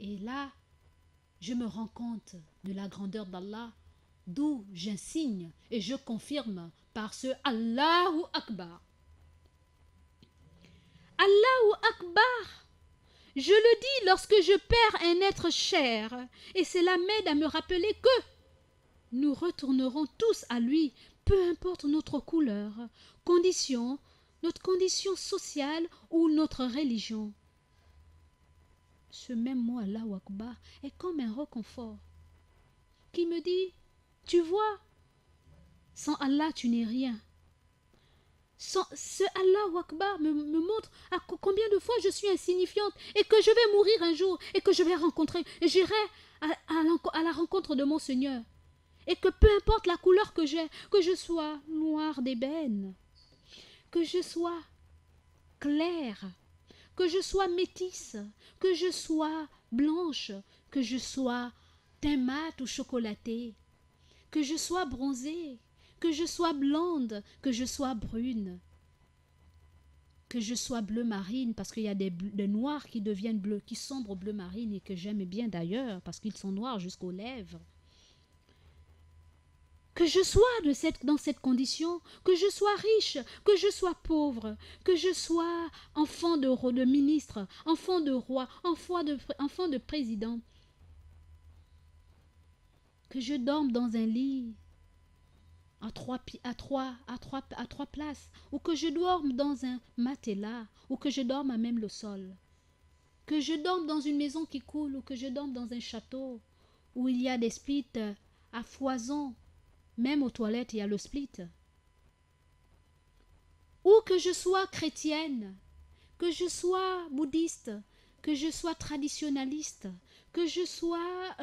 Speaker 2: Et là, je me rends compte de la grandeur d'Allah, d'où j'insigne et je confirme par ce Allahu Akbar. Allahu Akbar, je le dis lorsque je perds un être cher, et cela m'aide à me rappeler que nous retournerons tous à lui, peu importe notre couleur, notre condition sociale ou notre religion. Ce même mot Allahu Akbar est comme un réconfort qui me dit, tu vois, sans Allah tu n'es rien. Ce Allahu Akbar me montre à combien de fois je suis insignifiante et que je vais mourir un jour et que je vais j'irai à la rencontre de mon Seigneur. Et que peu importe la couleur que j'ai, que je sois noire d'ébène, que je sois claire, que je sois métisse, que je sois blanche, que je sois teint mat ou chocolaté, que je sois bronzée, que je sois blonde, que je sois brune, que je sois bleu marine, parce qu'il y a des noirs qui deviennent bleus, qui sombrent bleu marine et que j'aime bien d'ailleurs, parce qu'ils sont noirs jusqu'aux lèvres. Que je sois dans cette condition, que je sois riche, que je sois pauvre, que je sois enfant de ministre, enfant de roi, enfant de président, que je dorme dans un lit à trois places, ou que je dorme dans un matelas, ou que je dorme à même le sol, que je dorme dans une maison qui coule, ou que je dorme dans un château où il y a des splits à foison. Même aux toilettes, il y a le split. Ou que je sois chrétienne, que je sois bouddhiste, que je sois traditionnaliste, que je sois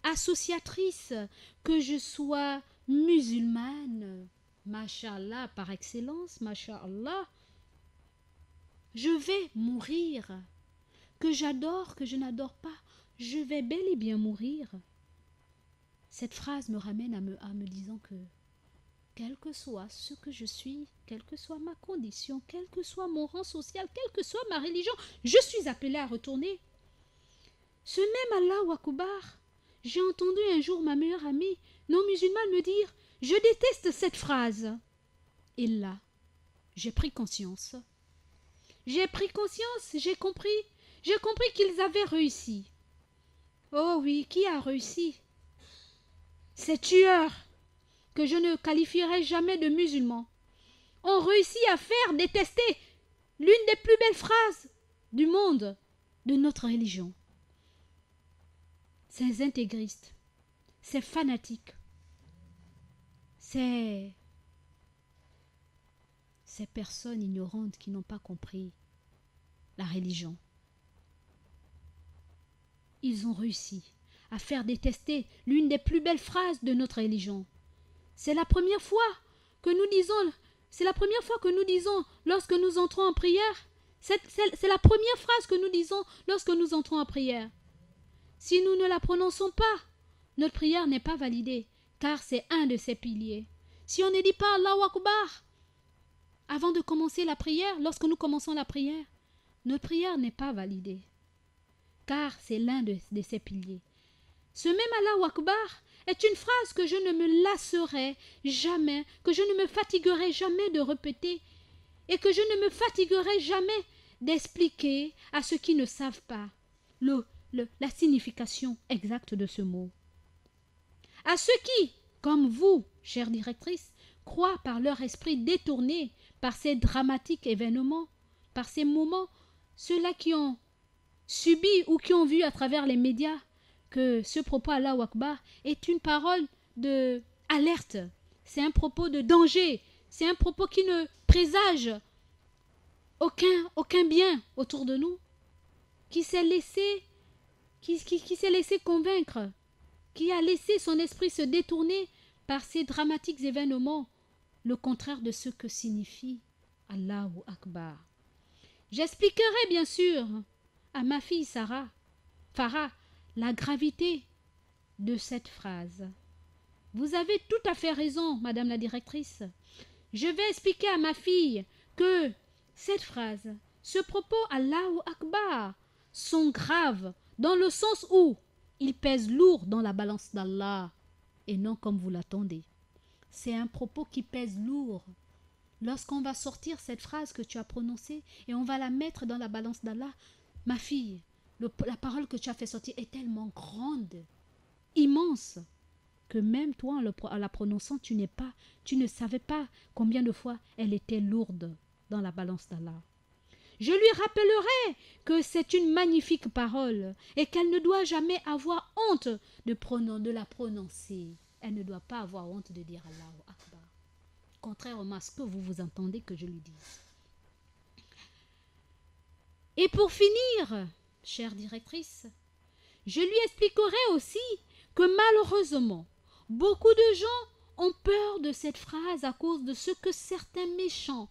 Speaker 2: associatrice, que je sois musulmane, Masha'Allah par excellence, Masha'Allah, je vais mourir. Que j'adore, que je n'adore pas, je vais bel et bien mourir. Cette phrase me ramène à me disant que, quel que soit ce que je suis, quelle que soit ma condition, quel que soit mon rang social, quelle que soit ma religion, je suis appelée à retourner. Ce même Allahu Akbar, j'ai entendu un jour ma meilleure amie non musulmane me dire « Je déteste cette phrase ». Et là, j'ai pris conscience. J'ai pris conscience, j'ai compris qu'ils avaient réussi. Oh oui, qui a réussi ? Ces tueurs, que je ne qualifierai jamais de musulmans, ont réussi à faire détester l'une des plus belles phrases du monde de notre religion. Ces intégristes, ces fanatiques, ces personnes ignorantes qui n'ont pas compris la religion. Ils ont réussi à faire détester l'une des plus belles phrases de notre religion. C'est la première fois que nous disons lorsque nous entrons en prière. C'est la première phrase que nous disons lorsque nous entrons en prière. Si nous ne la prononçons pas, notre prière n'est pas validée, car c'est un de ses piliers. Si on ne dit pas Allahu Akbar avant de commencer la prière, lorsque nous commençons la prière, notre prière n'est pas validée, car c'est l'un de ses piliers. Ce même Allahu Akbar est une phrase que je ne me lasserai jamais, que je ne me fatiguerai jamais de répéter et que je ne me fatiguerai jamais d'expliquer à ceux qui ne savent pas la signification exacte de ce mot. À ceux qui, comme vous, chère directrice, croient par leur esprit détourné par ces dramatiques événements, par ces moments, ceux-là qui ont subi ou qui ont vu à travers les médias que ce propos Allahu Akbar est une parole de alerte, c'est un propos de danger, c'est un propos qui ne présage aucun bien autour de nous, qui s'est laissé convaincre, qui a laissé son esprit se détourner par ces dramatiques événements, le contraire de ce que signifie Allahu Akbar. J'expliquerai bien sûr à ma fille Farah, la gravité de cette phrase. Vous avez tout à fait raison, Madame la directrice. Je vais expliquer à ma fille que cette phrase, ce propos Allahu Akbar, sont graves dans le sens où ils pèsent lourd dans la balance d'Allah et non comme vous l'attendez. C'est un propos qui pèse lourd. Lorsqu'on va sortir cette phrase que tu as prononcée et on va la mettre dans la balance d'Allah, ma fille, la parole que tu as fait sortir est tellement grande, immense, que même toi, en la prononçant, tu ne savais pas combien de fois elle était lourde dans la balance d'Allah. Je lui rappellerai que c'est une magnifique parole et qu'elle ne doit jamais avoir honte de la prononcer. Elle ne doit pas avoir honte de dire Allahu Akbar. Contrairement à ce que vous entendez que je lui dise. Et pour finir, chère directrice, je lui expliquerai aussi que malheureusement, beaucoup de gens ont peur de cette phrase à cause de ce que certains méchants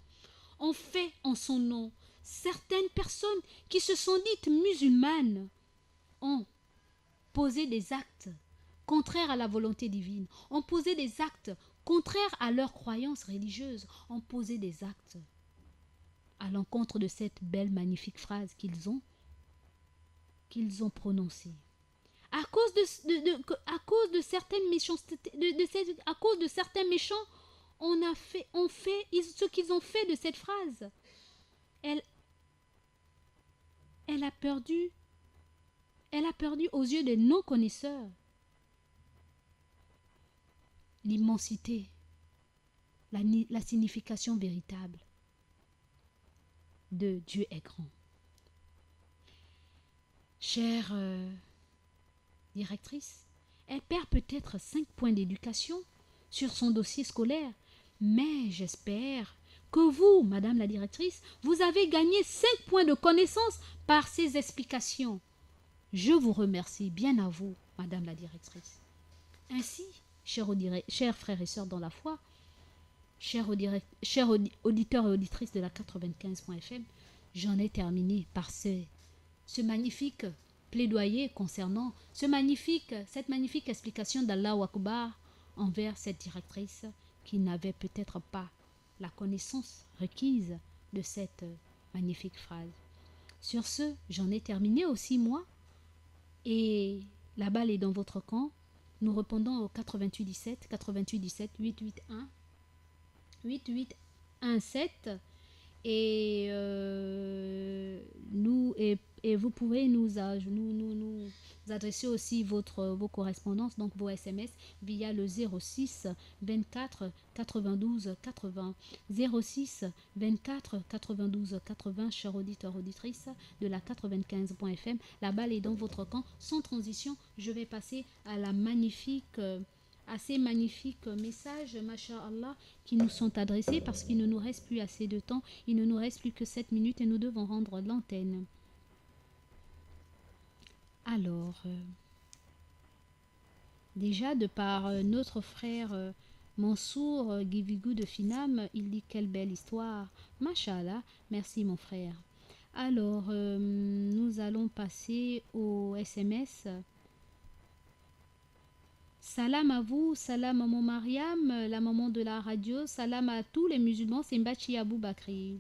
Speaker 2: ont fait en son nom. Certaines personnes qui se sont dites musulmanes ont posé des actes contraires à la volonté divine, ont posé des actes contraires à leurs croyances religieuses, ont posé des actes à l'encontre de cette belle, magnifique phrase qu'ils ont prononcée. À cause de certaines méchancetés, à cause de certains méchants, ce qu'ils ont fait de cette phrase. Elle a perdu aux yeux des non-connaisseurs l'immensité, la signification véritable de Dieu est grand. Chère directrice, elle perd peut-être 5 points d'éducation sur son dossier scolaire, mais j'espère que vous, Madame la directrice, vous avez gagné 5 points de connaissance par ces explications. Je vous remercie, bien à vous, Madame la directrice. Ainsi, chers frères et sœurs dans la foi, chers auditeurs et auditrices de la 95.fm, j'en ai terminé par ce magnifique plaidoyer concernant cette magnifique explication d'Allahu Akbar envers cette directrice qui n'avait peut-être pas la connaissance requise de cette magnifique phrase. Sur ce, j'en ai terminé aussi moi, et la balle est dans votre camp. Nous répondons au 88 17 881 8817 et vous pouvez nous adresser aussi vos correspondances, donc vos SMS via le 06 24 92 80 06 24 92 80. Chers auditeurs auditrices de la 95.fm, la balle est dans votre camp. Sans transition, je vais passer à ces magnifiques messages, masha'Allah, qui nous sont adressés parce qu'il ne nous reste plus assez de temps. Il ne nous reste plus que 7 minutes et nous devons rendre l'antenne. Alors, déjà de par notre frère Mansour Givigou de Finam, il dit quelle belle histoire. Masha'Allah, merci mon frère. Alors, nous allons passer au SMS Salam à vous, salam à maman Mariam, la maman de la radio, salam à tous les musulmans, c'est Mbachi Abou Bakri.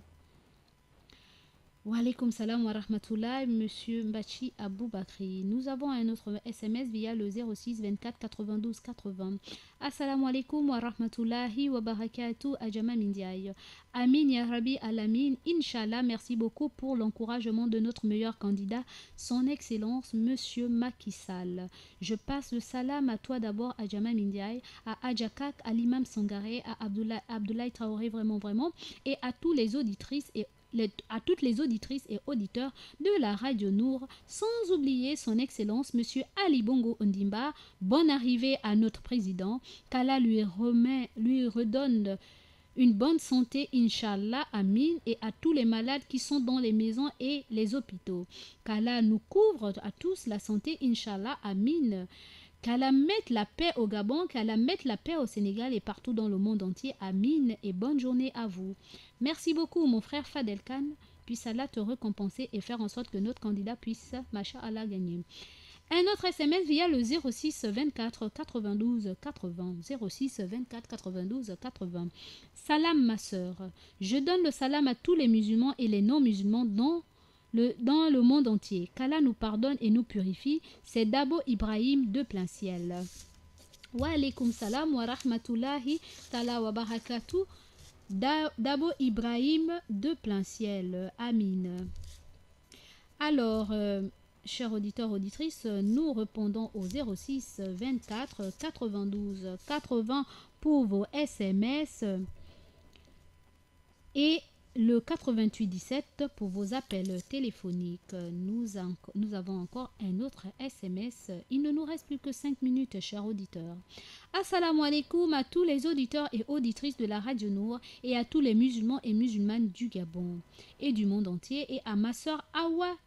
Speaker 2: Wa alaykoum salam wa rahmatullah, monsieur Mbachi Abou Bakri. Nous avons un autre SMS via le 06 24 92 80. Assalamu alaikum wa rahmatullahi wa barakatuh Adjama Mindiaye. Amin ya Rabbi Alamin. Inch'Allah, merci beaucoup pour l'encouragement de notre meilleur candidat, son Excellence, monsieur Macky Sall. Je passe le salam à toi d'abord, Adjama Mindiaye, à Adjakak, à l'imam Sangaré, à Abdoulaye Traoré, vraiment, et à tous les auditrices et à toutes les auditrices et auditeurs de la Radio Nour, sans oublier son Excellence, Monsieur Ali Bongo Ondimba. Bonne arrivée à notre président, qu'Allah lui redonne une bonne santé, Inch'Allah, Amin, et à tous les malades qui sont dans les maisons et les hôpitaux. Qu'Allah nous couvre à tous la santé, Inch'Allah, Amin. Qu'Allah mette la paix au Gabon, qu'Allah mette la paix au Sénégal et partout dans le monde entier. Amin et bonne journée à vous. Merci beaucoup mon frère Fadel Khan. Puisse Allah te récompenser et faire en sorte que notre candidat puisse, Masha'Allah, gagner. Un autre SMS via le 06 24 92 80. 06 24 92 80. Salam ma sœur. Je donne le salam à tous les musulmans et les non-musulmans dans le monde entier. Qu'Allah nous pardonne et nous purifie. C'est Dabo Ibrahim de plein ciel. Wa alaykoum salam wa rahmatullahi ta'ala wa barakatuh. Dabo Ibrahim de plein ciel. Amin. Alors, chers auditeurs, auditrices, nous répondons au 06 24 92 80 pour vos SMS et le 88 17 pour vos appels téléphoniques. Nous avons encore un autre SMS. Il ne nous reste plus que 5 minutes, chers auditeurs. Assalamu alaikum à tous les auditeurs et auditrices de la Radio Nour et à tous les musulmans et musulmanes du Gabon et du monde entier, et à ma sœur Awa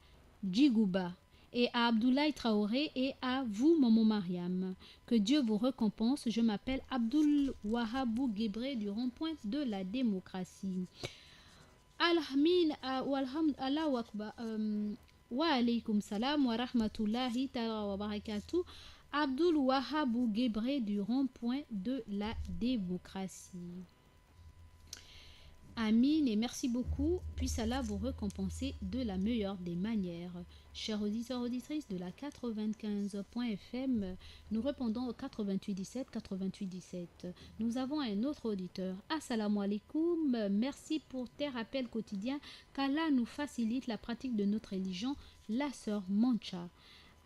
Speaker 2: Djigouba et à Abdoulaye Traoré et à vous, maman Mariam. Que Dieu vous récompense. Je m'appelle Abdoul Wahabou Gebré du rond-point de la démocratie. Alhamdulillah Allahu Akbar. Wa alaykoum salam wa rahmatullahi ta'ala wa barakatuh. Abdoul Wahabou Gebré du rond-point de la démocratie. Amin et merci beaucoup. Puisse Allah vous récompenser de la meilleure des manières. Chers auditeurs, auditrices de la 95.fm, nous répondons au 88 17 88 17. Nous avons un autre auditeur. Assalamu alaikum. Merci pour tes rappels quotidiens. Qu'Allah nous facilite la pratique de notre religion, la sœur Mancha.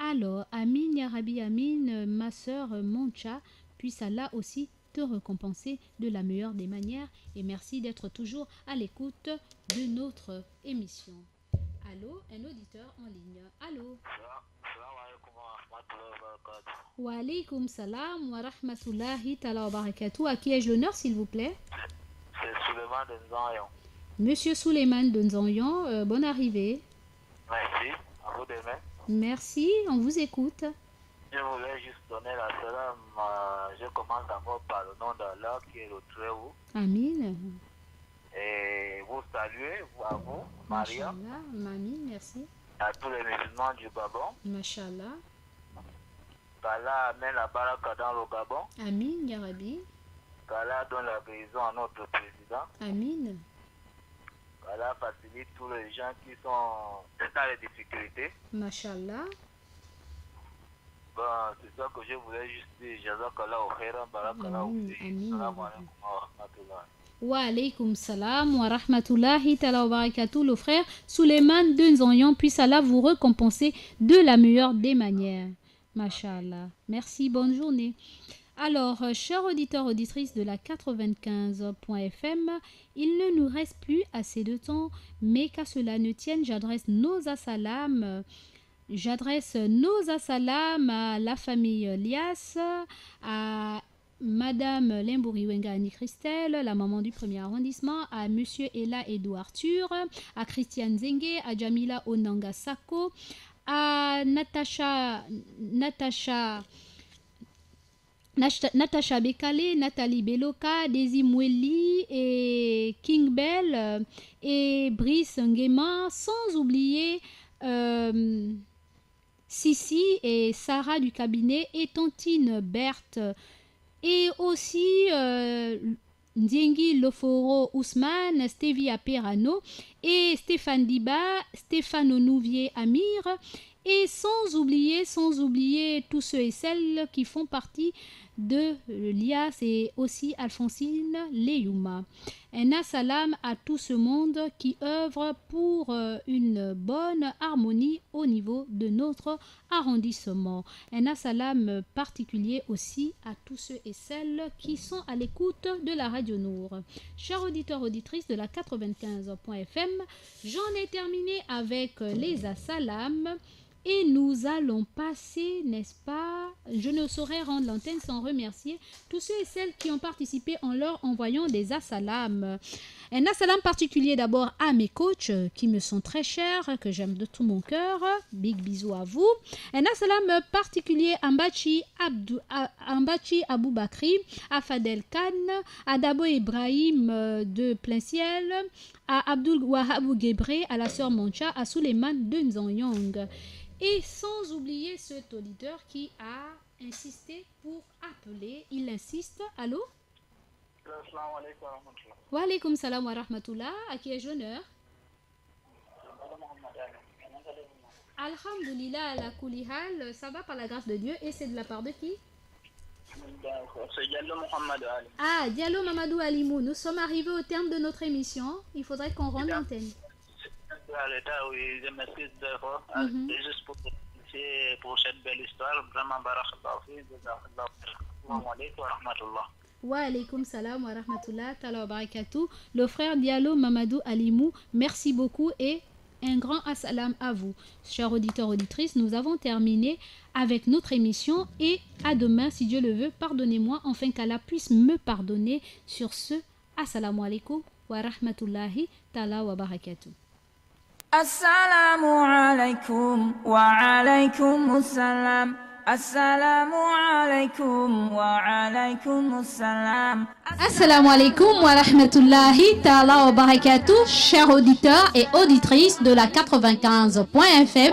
Speaker 2: Alors, Amin ya Rabbi Amin, ma sœur Mancha, puisse Allah aussi te récompenser de la meilleure des manières, et merci d'être toujours à l'écoute de notre émission. Allô, un auditeur en ligne. Allô. Wa alaykoum salam wa rahmatullahi ta'ala wa barakatuh. À qui ai-je l'honneur, s'il vous plaît?
Speaker 5: C'est Suleiman de Nzanyon.
Speaker 2: Monsieur Suleiman de Nzanyon, bonne arrivée.
Speaker 5: Merci, à vous demain.
Speaker 2: Merci, on vous écoute.
Speaker 5: Je voulais juste donner la salam. Je commence d'abord par le nom d'Allah qui est le Très-Haut.
Speaker 2: Amin.
Speaker 5: Et vous saluer, à vous, Maria,
Speaker 2: Mashallah, Amin, merci.
Speaker 5: à tous les musulmans du Gabon.
Speaker 2: Mashallah.
Speaker 5: Qu'Allah amène la baraka dans le Gabon.
Speaker 2: Amin, ya Rabbi.
Speaker 5: Qu'Allah donne la guérison à notre président.
Speaker 2: Amin.
Speaker 5: Qu'Allah facilite tous les gens qui sont dans les difficultés.
Speaker 2: Mashallah.
Speaker 5: Bon, c'est ça que je voulais juste dire. Jazakallah au khairan, barakallah au
Speaker 2: Amin, amin.
Speaker 5: Salam alaikum wa rahmatullah.
Speaker 2: Wa alaykoum salam wa rahmatullahi ta'ala wa barakatuh. Le frère Suleiman de Nzanyon, puisse Allah vous récompenser de la meilleure des manières. Mashallah. Merci, bonne journée. Alors, chers auditeurs, auditrices de la 95.fm, il ne nous reste plus assez de temps, mais qu'à cela ne tienne, j'adresse nos assalams à la famille Lias, à Madame Limbouri Wengani Christelle, la maman du premier arrondissement, à Monsieur Ella Edou Arthur, à Christiane Zengue, à Jamila Onanga Sako, à Natacha Bekale, Nathalie Beloka, Daisy Mweli et King Bell et Brice Nguema, sans oublier Sissi et Sarah du cabinet et Tantine Berthe et aussi Ndiengi Loforo Ousmane, Stevie Aperano et Stéphane Diba, Stéphane Onouvier Amir et sans oublier tous ceux et celles qui font partie de l'IAS et aussi Alphonsine Leyouma. Un salam à tout ce monde qui œuvre pour une bonne harmonie au niveau de notre arrondissement. Un salam particulier aussi à tous ceux et celles qui sont à l'écoute de la Radio Nour. Chers auditeurs, auditrices de la 95.fm, j'en ai terminé avec les assalams. Et nous allons passer, n'est-ce pas? Je ne saurais rendre l'antenne sans remercier tous ceux et celles qui ont participé en leur envoyant des assalams. Un assalam particulier d'abord à mes coachs qui me sont très chers, que j'aime de tout mon cœur. Big bisous à vous. Un assalam particulier à Mbachi Aboubakri, à Fadel Khan, à Dabo Ibrahim de Plein Ciel, à Abdul Wahabou Gebré, à la sœur Mancha, à Suleiman de Nzanyong. Et sans oublier cet auditeur qui a insisté pour appeler. Il insiste. Allô?
Speaker 5: Assalamu alaikum wa rahmatullah.
Speaker 2: Wa alaikum salam wa rahmatullah. À qui ai-je honneur? Alhamdulillah, la Koulihal, ça va par la grâce de Dieu. Et c'est de la part de qui?
Speaker 5: C'est Diallo Mohamed Ali.
Speaker 2: Ah, Diallo Mamadou Alimou. Nous sommes arrivés au terme de notre émission. Il faudrait qu'on rende l'antenne.
Speaker 5: À l'état, oui, je m'excuse deux fois. C'est juste pour cette belle histoire. Vraiment, barakallahu fi. Assalamu alaikum wa rahmatullah.
Speaker 2: Wa alaikum salam wa rahmatullah ta'ala wa barakatuh. Le frère Diallo Mamadou Alimou, merci beaucoup et un grand assalam à vous. Chers auditeurs, auditrices, nous avons terminé avec notre émission et à demain, si Dieu le veut. Pardonnez-moi, enfin qu'Allah puisse me pardonner. Sur ce, assalamu alaikum wa rahmatullahi ta'ala wa barakatuh.
Speaker 1: Assalamu alaikum wa alaikum assalam. Assalamu alaikum wa alaikum assalam.
Speaker 2: Assalamu alaikum wa rahmatullahi ta'ala wa barakatuh, chers auditeurs et auditrices de la 95.fm.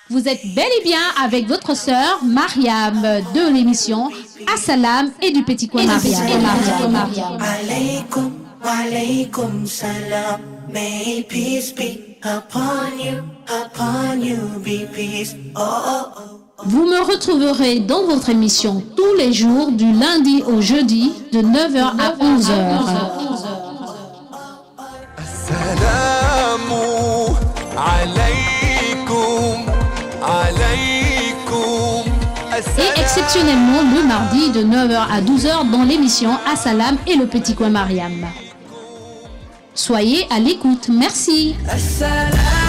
Speaker 2: Vous êtes bel et bien avec votre sœur Mariam de l'émission Assalam et du Petit Coin Mariam.
Speaker 3: Alaikum, walaikum salam. May peace be upon you, be peace. Oh, oh, oh.
Speaker 2: Vous me retrouverez dans votre émission tous les jours du lundi au jeudi de 9h à 11h.
Speaker 4: Assalamu alaikum, alaikum.
Speaker 2: Et exceptionnellement le mardi de 9h à 12h dans l'émission Assalam et le Petit Coin Mariam. Soyez à l'écoute. Merci.
Speaker 1: Assalam.